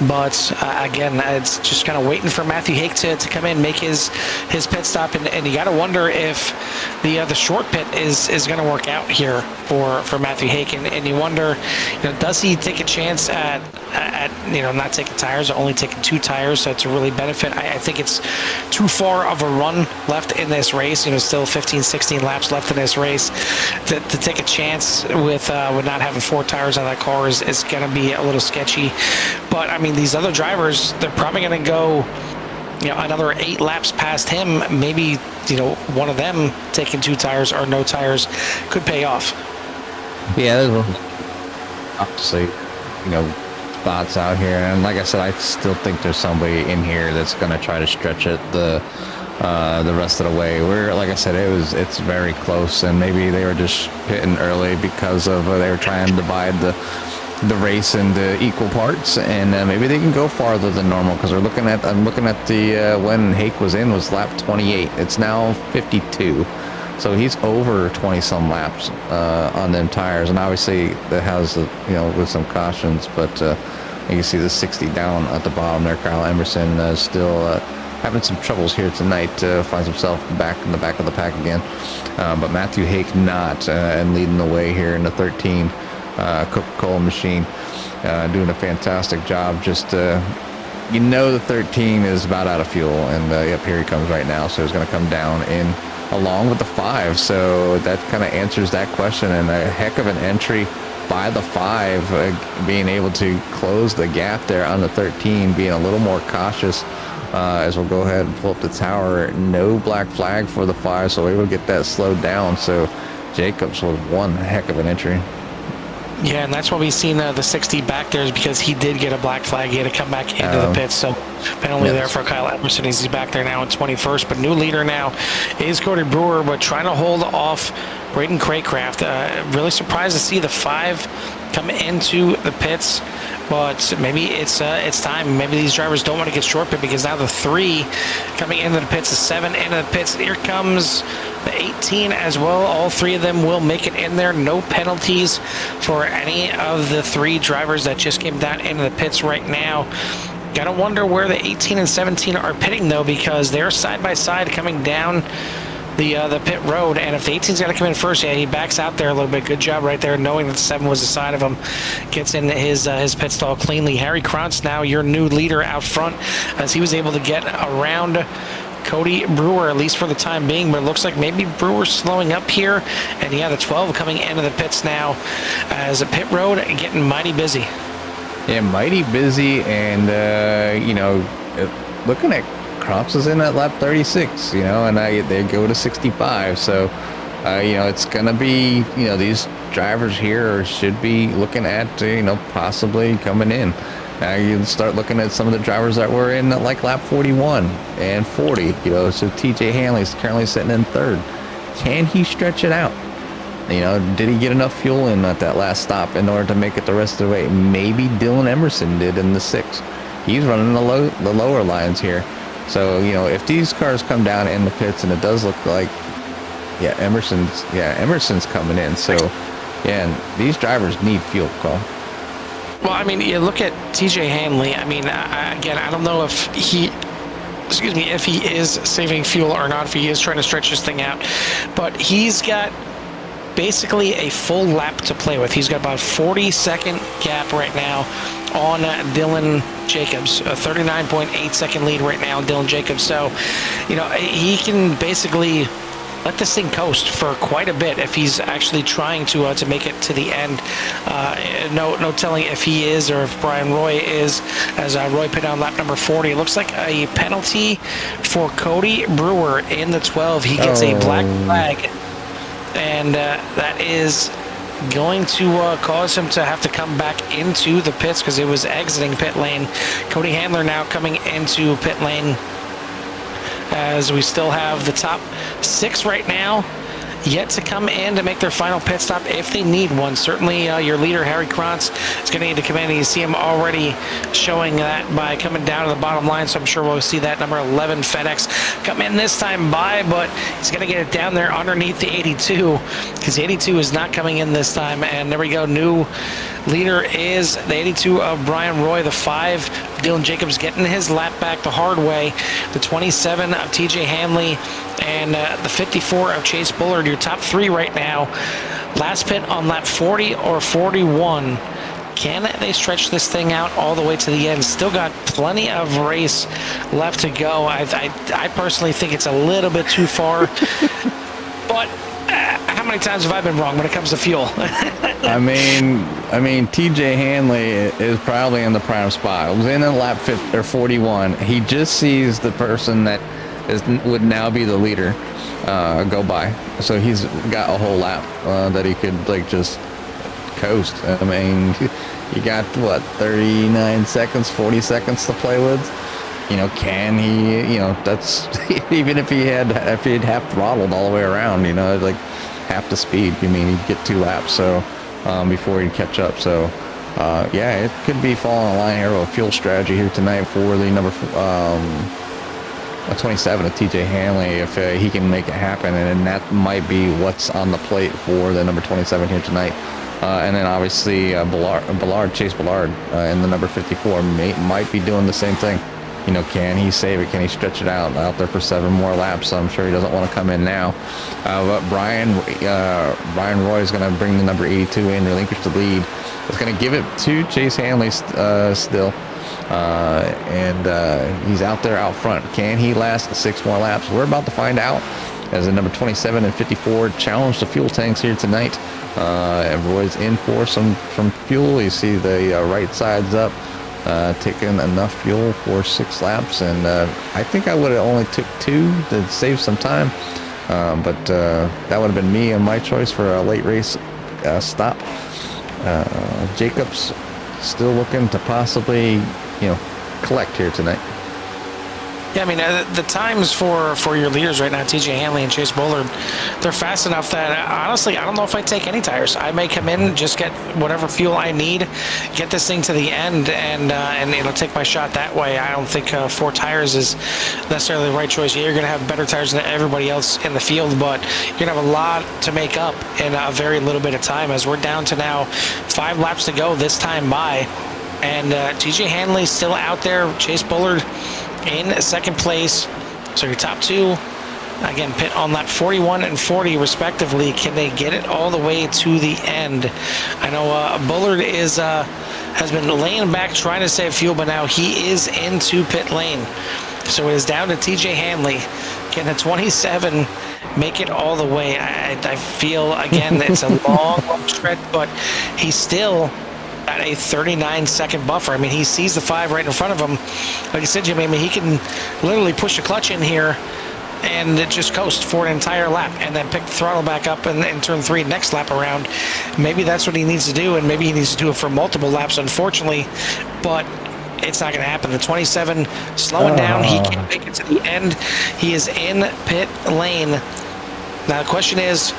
But again, it's just kind of waiting for Matthew Hake to come in, make his pit stop, and you got to wonder if the short pit is going to work out here for Matthew Hake, and you wonder, does he take a chance at not taking tires, or only taking 2 tires, so to really benefit? I think it's too far of a run left in this race. Still 15, 16 laps left in this race to take a chance with not having 4 tires on that car is going to be a little sketchy. But I mean, these other drivers, they're probably going to go, another 8 laps past him. Maybe, one of them taking 2 tires or no tires could pay off. Yeah, there's obviously, spots out here, and like I said, I still think there's somebody in here that's going to try to stretch it the rest of the way. Where, like I said, it's very close, and maybe they were just pitting early because of they were trying to divide the race into equal parts, and maybe they can go farther than normal, because I'm looking at the when Hake was in was lap 28. It's now 52, so he's over 20 some laps on them tires, and obviously that has with some cautions, but you can see the 60 down at the bottom there. Kyle Emerson still having some troubles here tonight, finds himself back in the back of the pack again, but Matthew Hake not, and leading the way here in the 13 Coca-Cola machine, doing a fantastic job. Just the 13 is about out of fuel, and yep, here he comes right now. So he's going to come down in along with the 5, so that kind of answers that question, and a heck of an entry by the 5, being able to close the gap there on the 13, being a little more cautious as we'll go ahead and pull up the tower. No black flag for the 5, so we're able to get that slowed down. So Jacobs was one heck of an entry. Yeah, and that's why we've seen the 60 back there, is because he did get a black flag. He had to come back into the pits. So penalty there for Kyle Emerson. He's back there now in 21st. But new leader now is Cody Brewer, but trying to hold off Braden Craycraft. Really surprised to see the 5 come into the pits. But maybe it's time. Maybe these drivers don't want to get short pit, because now the 3 coming into the pits, the 7 into the pits. Here comes the 18 as well. All 3 of them will make it in there. No penalties for any of the 3 drivers that just came down into the pits right now. Gotta wonder where the 18 and 17 are pitting, though, because they're side by side coming down the pit road, and if the 18's got to come in first, yeah, he backs out there a little bit. Good job right there, knowing that the 7 was aside of him. Gets in his pit stall cleanly. Harry Krantz, now your new leader out front, as he was able to get around Cody Brewer, at least for the time being, but it looks like maybe Brewer's slowing up here. And yeah, the 12 coming into the pits now as a pit road getting mighty busy. Yeah, mighty busy, and looking at Crops is in at lap 36, and they go to 65. So, it's going to be, these drivers here should be looking at, possibly coming in. Now you start looking at some of the drivers that were in at like lap 41 and 40, so TJ Hanley's currently sitting in third. Can he stretch it out? Did he get enough fuel in at that last stop in order to make it the rest of the way? Maybe Dylan Emerson did in the 6. He's running the lower lines here. So, if these cars come down in the pits, and it does look like, Emerson's coming in. So, and these drivers need fuel, Carl. Well, I mean, you look at TJ Hanley. I mean, again, I don't know if he is saving fuel or not, if he is trying to stretch this thing out. But he's got basically a full lap to play with. He's got about a 40-second gap right now on Dylan Jacobs, a 39.8-second lead right now on Dylan Jacobs. So, he can basically let this thing coast for quite a bit if he's actually trying to make it to the end. No telling if he is, or if Brian Roy is, as Roy put on lap number 40. It looks like a penalty for Cody Brewer in the 12. He gets a black flag, and that is going to cause him to have to come back into the pits because it was exiting pit lane. Cody Handler now coming into pit lane, as we still have the top 6 right now yet to come in to make their final pit stop if they need one. Certainly your leader, Harry Krantz, is going to need to come in, and you see him already showing that by coming down to the bottom line. So I'm sure we'll see that number 11 FedEx come in this time by, but he's going to get it down there underneath the 82, because the 82 is not coming in this time. And there we go. New leader is the 82 of Brian Roy. The 5, Dylan Jacobs, getting his lap back the hard way. The 27 of TJ Hanley, and the 54 of Chase Bullard. Your top 3 right now. Last pit on lap 40 or 41. Can they stretch this thing out all the way to the end? Still got plenty of race left to go. I personally think it's a little bit too far. But how many times have I been wrong when it comes to fuel? I mean, TJ Hanley is probably in the prime spot. It was in lap 50 or 41. He just sees the person that would now be the leader go by. So he's got a whole lap that he could just coast. I mean, you got 39 seconds, 40 seconds to play with. Can he? That's even if he'd half throttled all the way around. Like half the speed. He'd get 2 laps. So before he'd catch up. So it could be falling in line here with a fuel strategy here tonight for the number 27 of TJ Hanley, if he can make it happen, and that might be what's on the plate for the number 27 here tonight. And then obviously Chase Bullard in the number 54 might be doing the same thing. Can he save it? Can he stretch it out there for 7 more laps? I'm sure he doesn't want to come in now. But Brian Roy is going to bring the number 82 in, relinquish the lead. It's going to give it to Chase Hanley still. And he's out there out front. Can he last 6 more laps? We're about to find out, as the number 27 and 54 challenge the fuel tanks here tonight. And Roy's in for some fuel. You see the right side's up, taking enough fuel for 6 laps. And I think I would have only took 2 to save some time. But that would have been me and my choice for a late race stop. Jacobs still looking to possibly collect here tonight. Yeah, I mean, the times for your leaders right now, TJ Hanley and Chase Bullard, they're fast enough that, honestly, I don't know if I'd take any tires. I may come in, just get whatever fuel I need, get this thing to the end, and it'll take my shot that way. I don't think 4 tires is necessarily the right choice. Yeah, you're going to have better tires than everybody else in the field, but you're going to have a lot to make up in a very little bit of time, as we're down to now 5 laps to go this time by. And TJ Hanley's still out there. Chase Bullard in second place. So your top 2 Again, pit on lap 41 and 40 respectively. Can they get it all the way to the end? I know Bullard has been laying back trying to save fuel, but now he is into pit lane. So it is down to TJ Hanley. Can the 27 make it all the way? I feel, again, it's a long stretch, but he's still at a 39-second buffer. I mean, he sees the 5 right in front of him. Like I said, Jimmy, I mean, he can literally push the clutch in here and just coast for an entire lap and then pick the throttle back up in turn 3 next lap around. Maybe that's what he needs to do, and maybe he needs to do it for multiple laps, unfortunately, but it's not going to happen. The 27 slowing down. He can't make it to the end. He is in pit lane. Now the question is,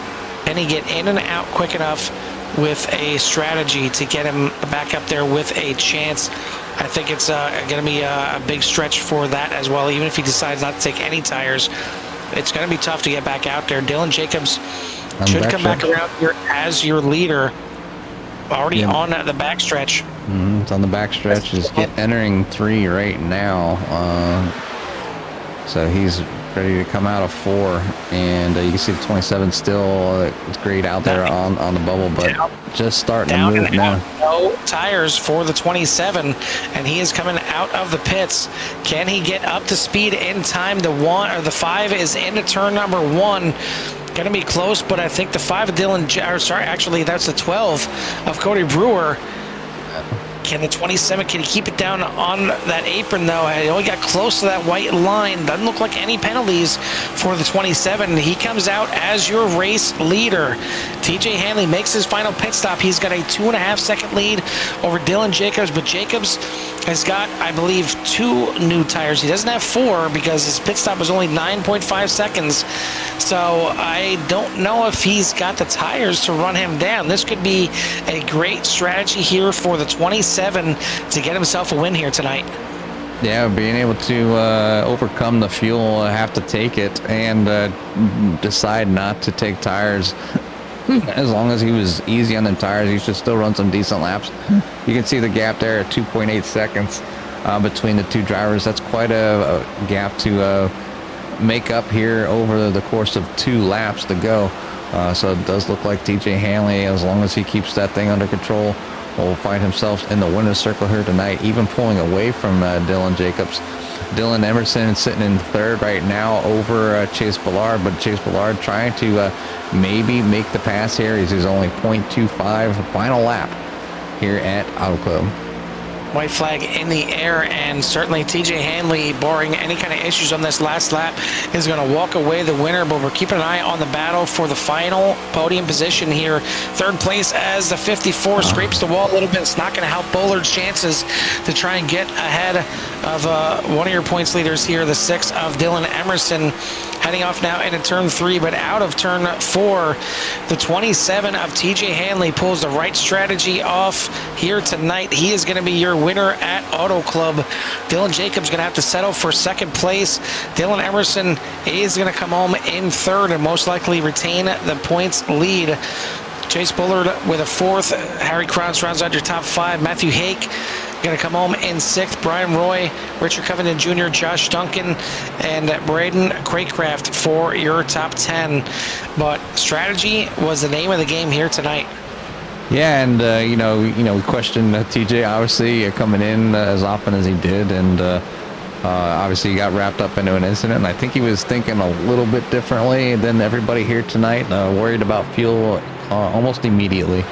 can he get in and out quick enough with a strategy to get him back up there with a chance? I think it's going to be a big stretch for that as well. Even if he decides not to take any tires, it's going to be tough to get back out there. Dylan Jacobs should come back around here as your leader, already on the backstretch. It's on the backstretch. He's entering 3 right now. So he's ready to come out of 4, and you can see the 27 still it's great out there on the bubble, but just starting to move now. No tires for the 27, and he is coming out of the pits. Can he get up to speed in time? The 5 is into turn number 1. Going to be close, but I think the 5 of actually that's the 12 of Cody Brewer. Can the 27, can he keep it down on that apron, though? He only got close to that white line. Doesn't look like any penalties for the 27. He comes out as your race leader. TJ Hanley makes his final pit stop. He's got a 2.5-second lead over Dylan Jacobs, but Jacobs has got, I believe, 2 new tires. He doesn't have 4 because his pit stop was only 9.5 seconds. So I don't know if he's got the tires to run him down. This could be a great strategy here for the 27 to get himself a win here tonight. Yeah, being able to overcome the fuel, have to take it, and decide not to take tires. As long as he was easy on the tires, he should still run some decent laps. You can see the gap there at 2.8 seconds between the 2 drivers. That's quite a gap to make up here over the course of 2 laps to go. So it does look like TJ Hanley, as long as he keeps that thing under control, will find himself in the winner's circle here tonight, even pulling away from Dylan Jacobs. Dylan Emerson sitting in 3rd right now over Chase Ballard, but Chase Ballard trying to maybe make the pass here. He's only 0.25 final lap here at Auto Club. White flag in the air, and certainly TJ Hanley, barring any kind of issues on this last lap, is going to walk away the winner, but we're keeping an eye on the battle for the final podium position here. 3rd place as the 54 scrapes the wall a little bit. It's not going to help Bullard's chances to try and get ahead of one of your points leaders here, the 6 of Dylan Emerson. Heading off now into turn 3, but out of turn 4, the 27 of TJ Hanley pulls the right strategy off here tonight. He is going to be your winner at Auto Club. Dylan Jacobs going to have to settle for 2nd place. Dylan Emerson is going to come home in 3rd and most likely retain the points lead. Chase Bullard with a 4th. Harry Krantz rounds out your top 5. Matthew Hake going to come home in 6th. Brian Roy, Richard Covington Jr., Josh Duncan, and Braden Craycraft for your top 10. But strategy was the name of the game here tonight. Yeah, and we questioned TJ obviously coming in as often as he did, and obviously he got wrapped up into an incident. And I think he was thinking a little bit differently than everybody here tonight. Worried about fuel almost immediately,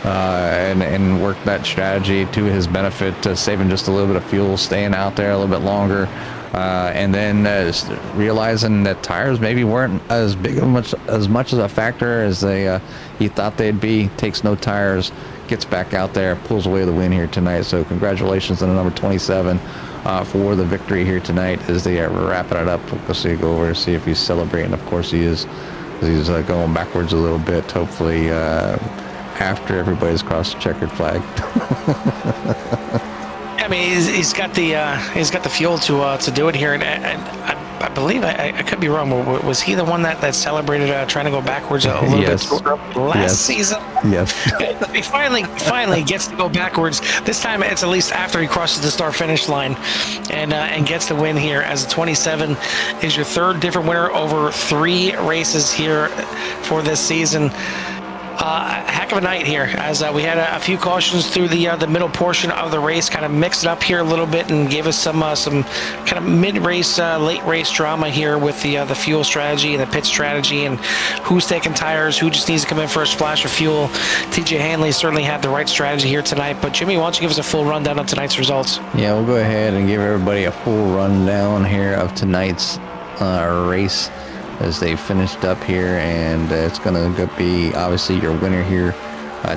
and worked that strategy to his benefit, saving just a little bit of fuel, staying out there a little bit longer. And then realizing that tires maybe weren't as much as a factor as he thought they'd be. Takes no tires, gets back out there, pulls away the win here tonight. So congratulations on the number 27 for the victory here tonight as they are wrapping it up. We'll go over to see if he's celebrating. Of course he is. He's going backwards a little bit, hopefully after everybody's crossed the checkered flag. I mean, he's got the fuel to do it here, and I believe I could be wrong. Was he the one that celebrated trying to go backwards a little Yes. bit last season? Yes. He finally gets to go backwards. This time it's at least after he crosses the start finish line and gets the win here, as a 27 is your third different winner over 3 races here for this season. Heck of a night here, as we had a few cautions through the middle portion of the race, kind of mixed it up here a little bit and gave us some kind of mid-race, late-race drama here with the fuel strategy and the pit strategy and who's taking tires, who just needs to come in for a splash of fuel. TJ Hanley certainly had the right strategy here tonight, but Jimmy, why don't you give us a full rundown of tonight's results? Yeah, we'll go ahead and give everybody a full rundown here of tonight's race as they finished up here, and it's going to be obviously your winner here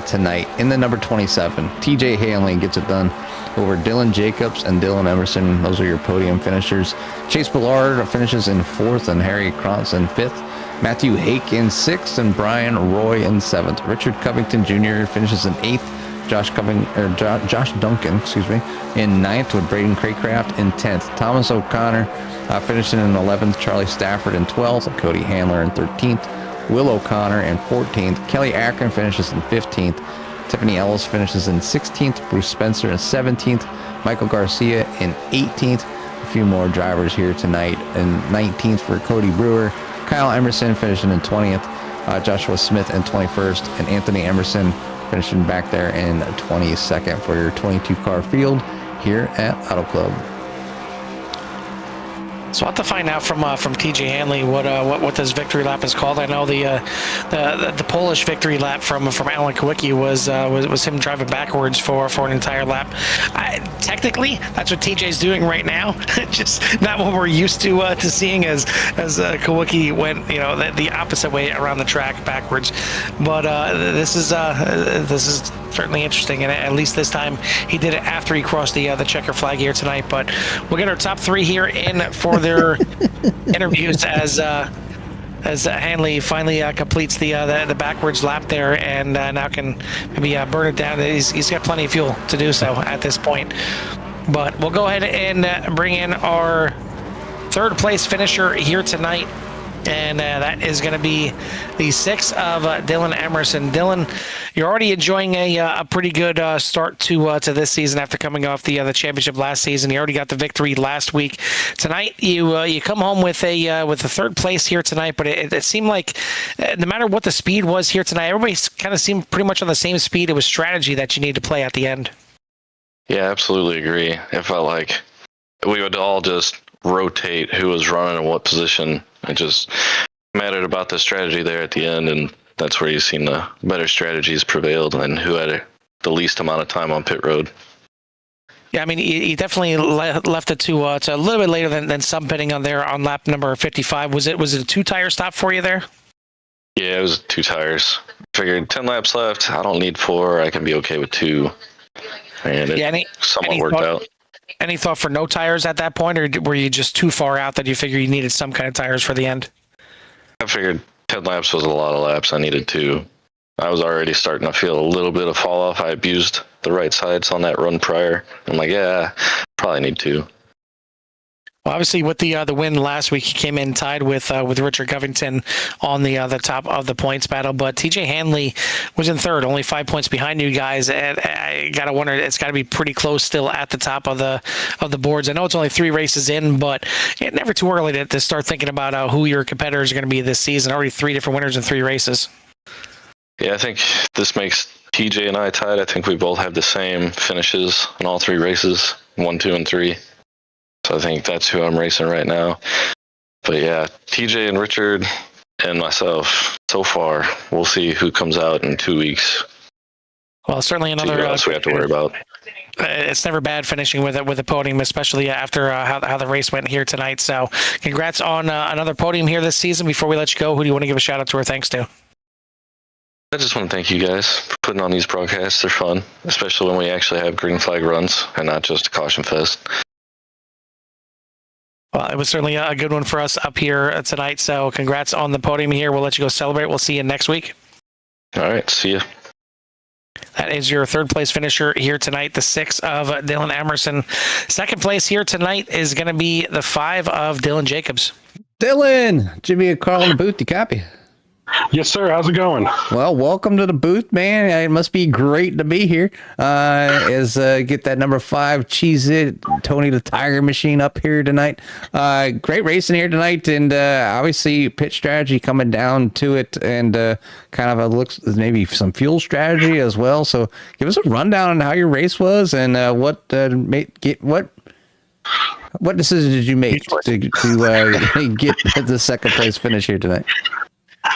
tonight in the number 27. TJ Hanley gets it done over Dylan Jacobs and Dylan Emerson. Those are your podium finishers. Chase Ballard finishes in 4th and Harry Krantz in 5th. Matthew Hake in 6th and Brian Roy in 7th. Richard Covington Jr. finishes in 8th. Josh Duncan, in 9th with Braden Craycraft in 10th. Thomas O'Connor finishing in 11th. Charlie Stafford in 12th. Cody Handler in 13th. Will O'Connor in 14th. Kelly Akron finishes in 15th. Tiffany Ellis finishes in 16th. Bruce Spencer in 17th. Michael Garcia in 18th. A few more drivers here tonight. In 19th for Cody Brewer. Kyle Emerson finishing in 20th. Joshua Smith in 21st. And Anthony Emerson finishing back there in 22nd for your 22-car field here at Auto Club. So I'll have to find out from TJ Hanley what this victory lap is called. I know the Polish victory lap from Alan Kowicki was him driving backwards for an entire lap. Technically, that's what TJ's doing right now. Just not what we're used to seeing as Kowicki went the opposite way around the track backwards. But this is certainly interesting, and at least this time he did it after he crossed the checker flag here tonight. But we'll get our top 3 here in for their interviews as Hanley finally completes the backwards lap there, and now can maybe burn it down. He's got plenty of fuel to do so at this point. But we'll go ahead and bring in our 3rd place finisher here tonight, and that is going to be the 6 of Dylan Emerson. Dylan, you're already enjoying a pretty good start to this season after coming off the championship last season. You already got the victory last week. Tonight, you come home with a 3rd place here tonight, but it seemed like no matter what the speed was here tonight, everybody kind of seemed pretty much on the same speed. It was strategy that you need to play at the end. Yeah, absolutely agree. It felt like we would all just rotate who was running in what position. It just mattered about the strategy there at the end, and that's where you've seen the better strategies prevailed and who had the least amount of time on pit road. Yeah, I mean, he definitely left it to a little bit later than some pitting on there on lap number 55. Was it a 2-tire stop for you there? Yeah, it was 2 tires. Figured 10 laps left. I don't need 4. I can be okay with 2. And it somewhat worked out. Any thought for no tires at that point, or were you just too far out that you figured you needed some kind of tires for the end? I figured 10 laps was a lot of laps. I needed 2. I was already starting to feel a little bit of fall off. I abused the right sides on that run prior. I'm like, yeah, probably need 2. Well, obviously, with the win last week, he came in tied with Richard Covington on the top of the points battle. But TJ Hanley was in 3rd, only 5 points behind you guys. And I gotta wonder, it's got to be pretty close still at the top of the boards. I know it's only 3 races in, but it's never too early to start thinking about who your competitors are going to be this season. Already 3 different winners in 3 races. Yeah, I think this makes TJ and I tied. I think we both have the same finishes in all 3 races, 1, 2, and 3. So I think that's who I'm racing right now. But yeah, TJ and Richard and myself, so far, we'll see who comes out in 2 weeks. Well, certainly another who else we have to worry about. It's never bad finishing with a podium, especially after how the race went here tonight. So congrats on another podium here this season. Before we let you go, who do you want to give a shout out to or thanks to? I just want to thank you guys for putting on these broadcasts. They're fun, especially when we actually have green flag runs and not just a caution fest. Well, it was certainly a good one for us up here tonight. So congrats on the podium here. We'll let you go celebrate. We'll see you next week. All right. See you. That is your third place finisher here tonight, the 6 of Dylan Emerson. Second place here tonight is going to be the 5 of Dylan Jacobs. Dylan, Jimmy and Carl in the booth. You copy? Yes, sir. How's it going? Well, welcome to the booth, man. It must be great to be here. Get that number 5 Cheese It Tony the Tiger Machine up here tonight. Great racing here tonight, and obviously pitch strategy coming down to it, and kind of looks maybe some fuel strategy as well. So, give us a rundown on how your race was and what decision did you make to get the second place finish here tonight?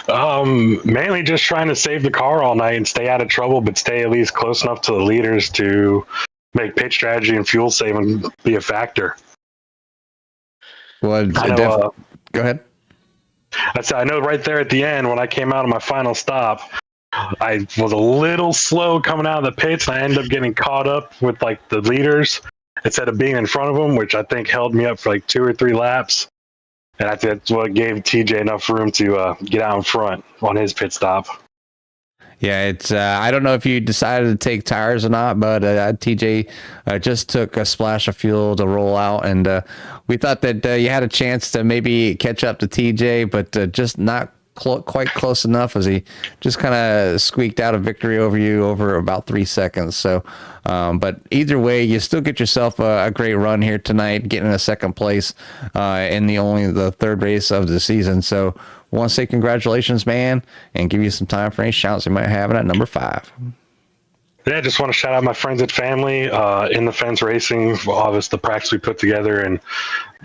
Mainly just trying to save the car all night and stay out of trouble, but stay at least close enough to the leaders to make pitch strategy and fuel saving be a factor. Well, go ahead. I know right there at the end when I came out of my final stop, I was a little slow coming out of the pits, and I ended up getting caught up with like the leaders instead of being in front of them, which I think held me up for like 2 or 3 laps. And I think that's what gave TJ enough room to get out in front on his pit stop. Yeah, it's I don't know if you decided to take tires or not, but TJ just took a splash of fuel to roll out, and we thought that you had a chance to maybe catch up to TJ, but just not quite close enough, as he just kind of squeaked out a victory over you over about 3 seconds. So, but either way, you still get yourself a great run here tonight, getting a second place in the third race of the season. So, I want to say congratulations, man, and give you some time for any shouts you might have at number 5. Yeah, I just want to shout out my friends and family in the fence racing, obviously the practice we put together and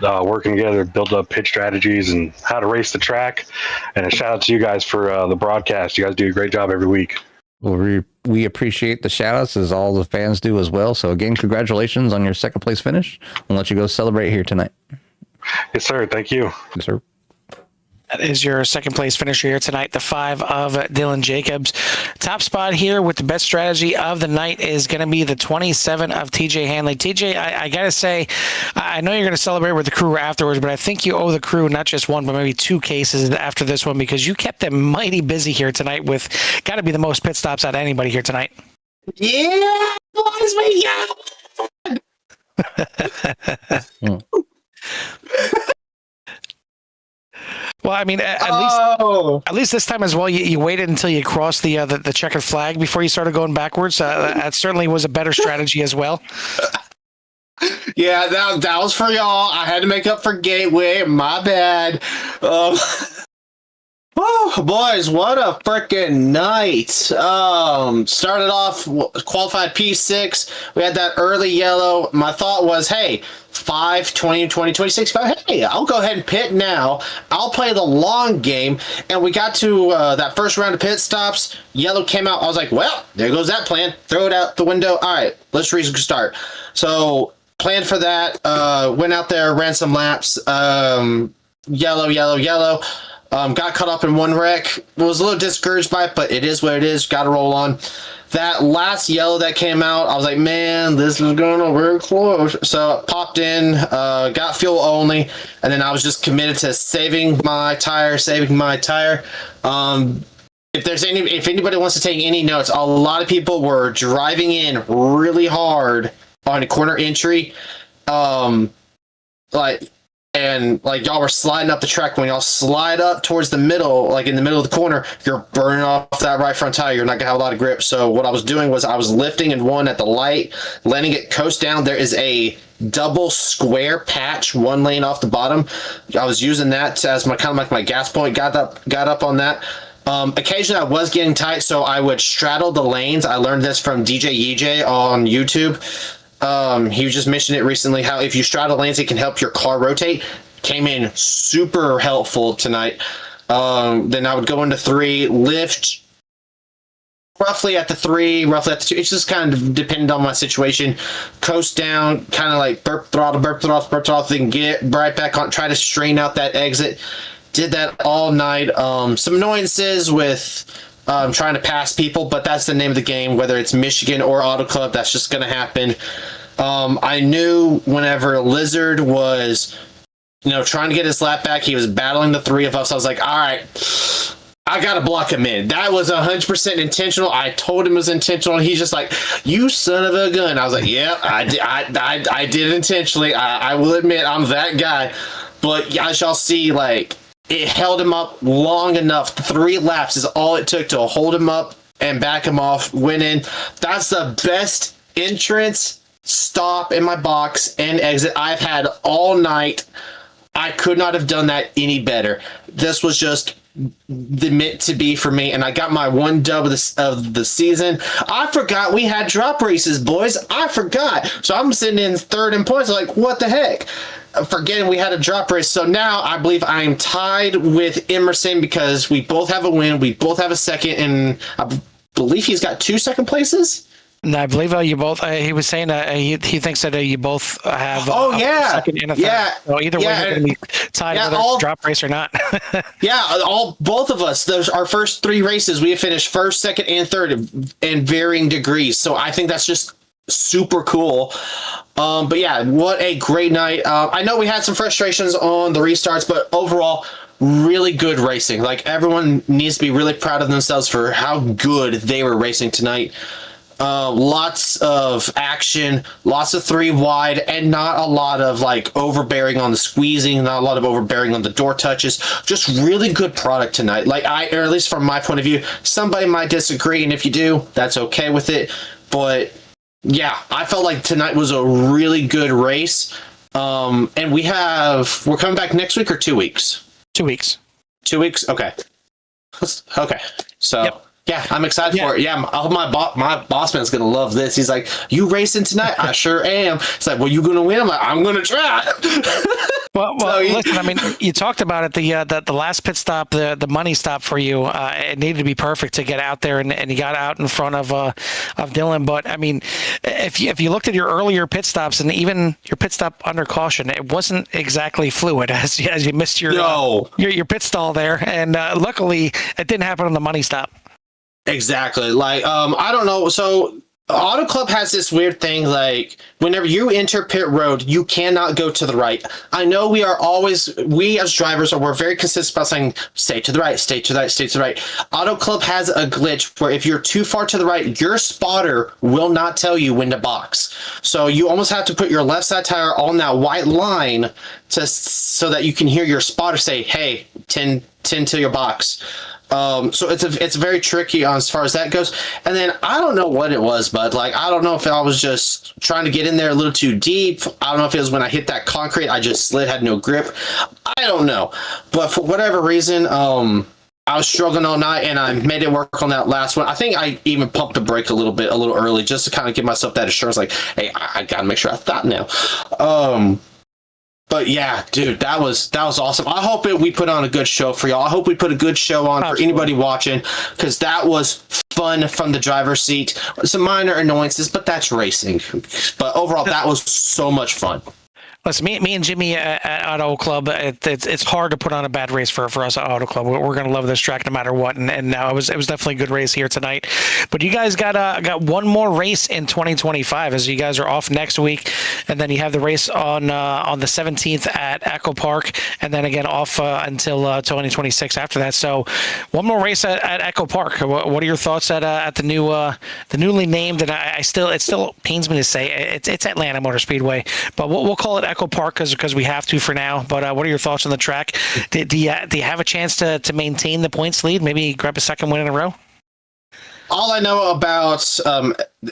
working together to build up pitch strategies and how to race the track. And a shout out to you guys for the broadcast. You guys do a great job every week. Well, we appreciate the shout outs, as all the fans do as well. So again, congratulations on your second place finish. I'll let you go celebrate here tonight. Yes, sir. Thank you. Yes, sir. That is your second place finisher here tonight, the 5 of Dylan Jacobs. Top spot here with the best strategy of the night is going to be the 27 of TJ Hanley. TJ, I got to say, I know you're going to celebrate with the crew afterwards, but I think you owe the crew not just 1, but maybe 2 cases after this one, because you kept them mighty busy here tonight with got to be the most pit stops out of anybody here tonight. Yeah, boys, we got Well, I mean, at least this time as well, you waited until you crossed the checkered flag before you started going backwards. That certainly was a better strategy as well. Yeah, that was for y'all. I had to make up for Gateway. My bad. Oh, boys, what a freaking night. Started off qualified P6. We had that early yellow. My thought was, hey, 5, 20, 20, 26. Hey, I'll go ahead and pit now. I'll play the long game. And we got to that first round of pit stops. Yellow came out. I was like, well, there goes that plan. Throw it out the window. All right, let's restart. So, planned for that. Went out there, ran some laps. Yellow. Got caught up in one wreck. Was a little discouraged by it, but it is what it is. Got to roll on. That last yellow that came out, I was like, man, this is going to very close. So popped in, got fuel only, and then I was just committed to saving my tire. If anybody wants to take any notes, a lot of people were driving in really hard on a corner entry. And y'all were sliding up the track. When y'all slide up towards the middle, like in the middle of the corner, you're burning off that right front tire. You're not gonna have a lot of grip. So what I was doing was I was lifting in one at the light, letting it coast down. There is a double square patch, 1 lane off the bottom. I was using that as my kind of like my gas point. Got up on that. Occasionally I was getting tight, so I would straddle the lanes. I learned this from DJ EJ on YouTube. He was just mentioned it recently, how if you straddle lanes, it can help your car rotate. Came in super helpful tonight. Then I would go into 3, lift roughly at the 3, roughly at the 2. It's just kind of dependent on my situation. Coast down, kind of like burp throttle, then get right back on, try to strain out that exit. Did that all night. Some annoyances with trying to pass people, but that's the name of the game, whether it's Michigan or Auto Club. That's just going to happen. I knew whenever Lizard was, trying to get his lap back, he was battling the 3 of us. I was like, all right, I gotta block him in. That was 100% intentional. I told him it was intentional. He's just like, "You son of a gun." I was like, "Yeah, I did it intentionally. I will admit I'm that guy." But as y'all see, like, it held him up long enough. 3 laps is all it took to hold him up and back him off, win in. That's the best entrance, stop in my box, and exit I've had all night. I could not have done that any better. This was just the meant to be for me, and I got my 1 dub of the season. I forgot we had drop races, boys. I forgot. So I'm sitting in 3rd in points, like, what the heck? Forgetting we had a drop race. So now I believe I am tied with Emerson because we both have a win. We both have a 2nd, and I believe he's got 2 second places. And I believe you both. He was saying he thinks that you both have. Yeah. Second and a third. Yeah. So either way, you're going to be tied whether it's a drop race or not. Yeah, both of us. Those our first 3 races. We have finished 1st, 2nd, and 3rd in varying degrees. So I think that's just super cool. But yeah, what a great night. I know we had some frustrations on the restarts, but overall, really good racing. Like, everyone needs to be really proud of themselves for how good they were racing tonight. Lots of action, lots of 3 wide, and not a lot of like overbearing on the squeezing, not a lot of overbearing on the door touches. Just really good product tonight. Like, or at least from my point of view, somebody might disagree, and if you do, that's okay with it. But yeah, I felt like tonight was a really good race. And we're coming back next week or 2 weeks? 2 weeks. 2 weeks? Okay. Okay. So. Yep. Yeah, I'm excited for it. Yeah, I hope my boss man's going to love this. He's like, "You racing tonight?" I sure am. It's like, "Well, you going to win?" I'm like, "I'm going to try." Well, listen, I mean, you talked about it, the last pit stop, the money stop for you, it needed to be perfect to get out there, and you got out in front of Dylan. But, I mean, if you looked at your earlier pit stops and even your pit stop under caution, it wasn't exactly fluid as you missed your pit stall there. And luckily, it didn't happen on the money stop. Exactly. Like, I don't know. So Auto Club has this weird thing, like, whenever you enter pit road, you cannot go to the right. I know we as drivers we're very consistent about saying, stay to the right, stay to the right, stay to the right. Auto Club has a glitch where if you're too far to the right, your spotter will not tell you when to box. So you almost have to put your left side tire on that white line so that you can hear your spotter say, "Hey, 10 to your box." So it's very tricky as far as that goes. And then I don't know what it was, but like, I don't know if I was just trying to get in there a little too deep. I don't know if it was when I hit that concrete, I just slid, had no grip. I don't know. But for whatever reason, I was struggling all night, and I made it work on that last one. I think I even pumped the brake a little early, just to kind of give myself that assurance, like, hey, I gotta make sure I stop now. But yeah, dude, that was awesome. I hope we put on a good show for y'all. I hope we put a good show on for anybody watching, because that was fun from the driver's seat. Some minor annoyances, but that's racing. But overall, that was so much fun. Listen, me and Jimmy at Auto Club, it's hard to put on a bad race for us at Auto Club. We're going to love this track no matter what, and now it was definitely a good race here tonight. But you guys got one more race in 2025, as you guys are off next week, and then you have the race on the 17th at Echo Park, and then again off until 2026 after that. So one more race at Echo Park. What are your thoughts at the newly named, and it still pains me to say it's Atlanta Motor Speedway, but we'll call it Echo Park because we have to for now. But what are your thoughts on the track? Do you have a chance to maintain the points lead? Maybe grab a second win in a row? All I know about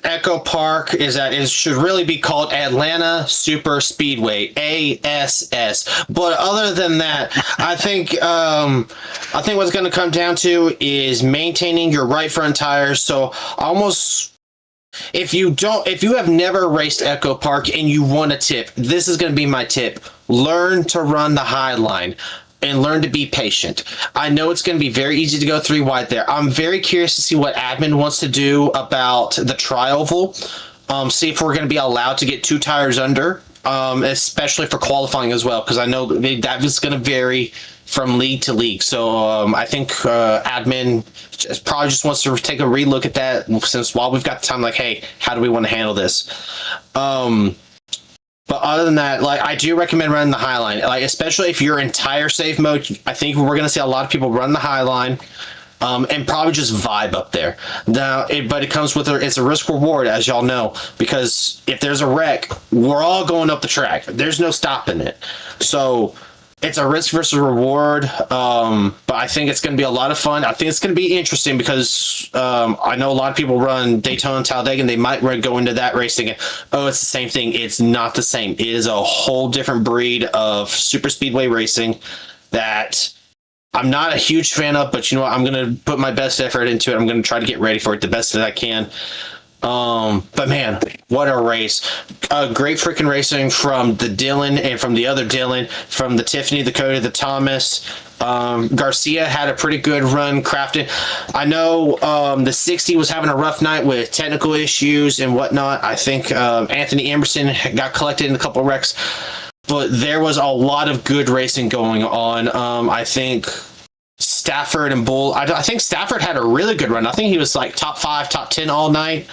Echo Park is that it should really be called Atlanta Super Speedway, ASS. But other than that, I think what's going to come down to is maintaining your right front tires. So almost, if you have never raced Echo Park and you want a tip, this is going to be my tip. Learn to run the high line and learn to be patient. I know it's going to be very easy to go 3 wide there. I'm very curious to see what admin wants to do about the tri-oval. See if we're going to be allowed to get 2 tires under, especially for qualifying as well, because I know that is going to vary from league to league. So I think admin probably just wants to take a relook at that, since while we've got the time, like, hey, how do we want to handle this? But other than that, like, I do recommend running the high line, like, especially if you're in tire safe mode. I think we're going to see a lot of people run the high line. and probably just vibe up there. Now, but it comes with it's a risk reward, as y'all know, because if there's a wreck, we're all going up the track. There's no stopping it. So it's a risk versus reward, but I think it's going to be a lot of fun. I think it's going to be interesting because I know a lot of people run Daytona and Talladega, and they might go into that race thinking, oh, it's the same thing. It's not the same. It is a whole different breed of super speedway racing that I'm not a huge fan of, but you know what? I'm going to put my best effort into it. I'm going to try to get ready for it the best that I can. But man, what a race. Great freaking racing from the Dylan and from the other Dylan, from the Tiffany, the Cody, the Thomas. Garcia had a pretty good run crafted. I know the 60 was having a rough night with technical issues and whatnot. I think Anthony Emerson got collected in a couple of wrecks, but there was a lot of good racing going on. I think Stafford and Bull. I think Stafford had a really good run. I think he was like top 5, top 10 all night.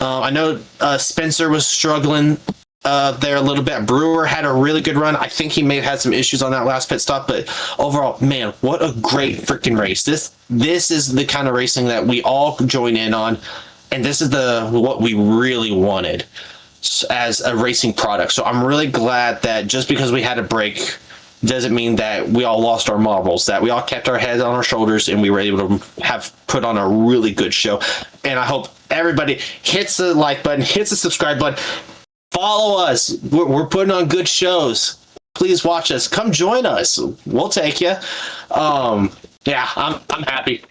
I know Spencer was struggling there a little bit. Brewer had a really good run. I think he may have had some issues on that last pit stop, but overall, man, what a great freaking race. This is the kind of racing that we all join in on, and this is what we really wanted as a racing product. So I'm really glad that just because we had a break doesn't mean that we all lost our marbles, that we all kept our heads on our shoulders and we were able to have put on a really good show. And I hope everybody hits the like button, hits the subscribe button, follow us. We're putting on good shows. Please watch us. Come join us. We'll take you. Yeah, I'm happy.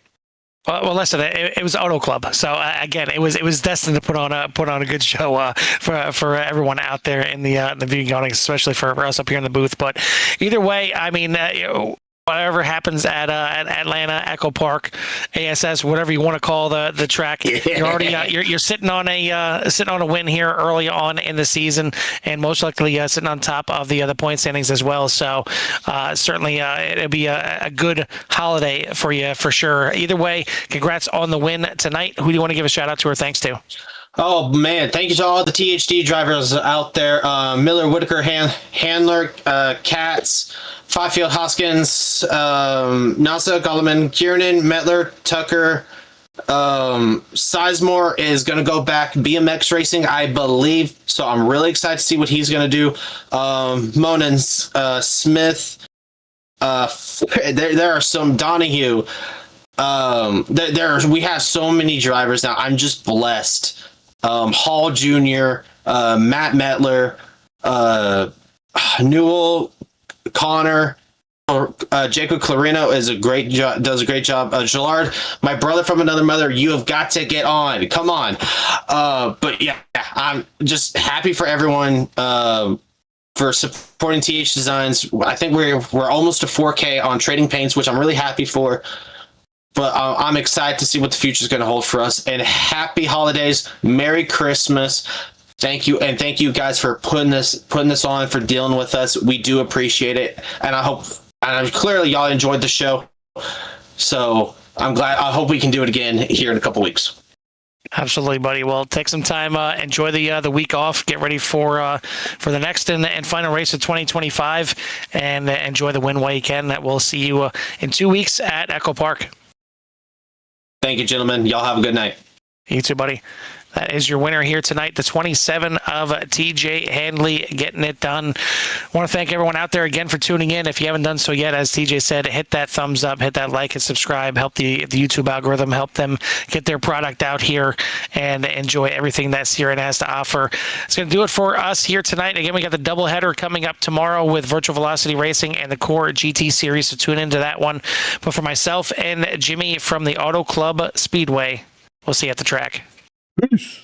Well, listen, it was Auto Club, so again, it was destined to put on a good show for everyone out there in the viewing audience, especially for us up here in the booth. But either way, I mean, whatever happens at Atlanta, Echo Park, ASS, whatever you want to call the track, you're already you're sitting on a win here early on in the season, and most likely sitting on top of the point standings as well. So certainly it'll be a good holiday for you for sure. Either way, congrats on the win tonight. Who do you want to give a shout out to or thanks to? Oh man, thank you to all the THD drivers out there. Miller, Whitaker, Handler, Katz, Fifield, Hoskins, Nasa, Golleman, Kiernan, Metler, Tucker. Sizemore is going to go back BMX racing, I believe. So I'm really excited to see what he's going to do. Monans, Smith. There are some Donahue. We have so many drivers now. I'm just blessed. Hall Jr., Matt Metler, Newell, Connor, Jacob Clarino does a great job. Gillard, my brother from another mother, you have got to get on. Come on. But yeah, I'm just happy for everyone for supporting TH Designs. I think we're almost to 4K on Trading Paints, which I'm really happy for. But I'm excited to see what the future is going to hold for us. And happy holidays, Merry Christmas. Thank you, and thank you guys for putting this on, for dealing with us. We do appreciate it, and clearly y'all enjoyed the show. So I'm glad. I hope we can do it again here in a couple weeks. Absolutely, buddy. Well, take some time, enjoy the week off, get ready for the next and final race of 2025, and enjoy the win while you can. We'll see you in 2 weeks at Echo Park. Thank you, gentlemen. Y'all have a good night. You too, buddy. That is your winner here tonight, the 27 of TJ Handley, getting it done. I want to thank everyone out there again for tuning in. If you haven't done so yet, as TJ said, hit that thumbs up, hit that like and subscribe, help the YouTube algorithm, help them get their product out here and enjoy everything that Siren has to offer. It's going to do it for us here tonight. Again, we got the doubleheader coming up tomorrow with Virtual Velocity Racing and the Core GT Series, so tune into that one. But for myself and Jimmy from the Auto Club Speedway, we'll see you at the track. Peace.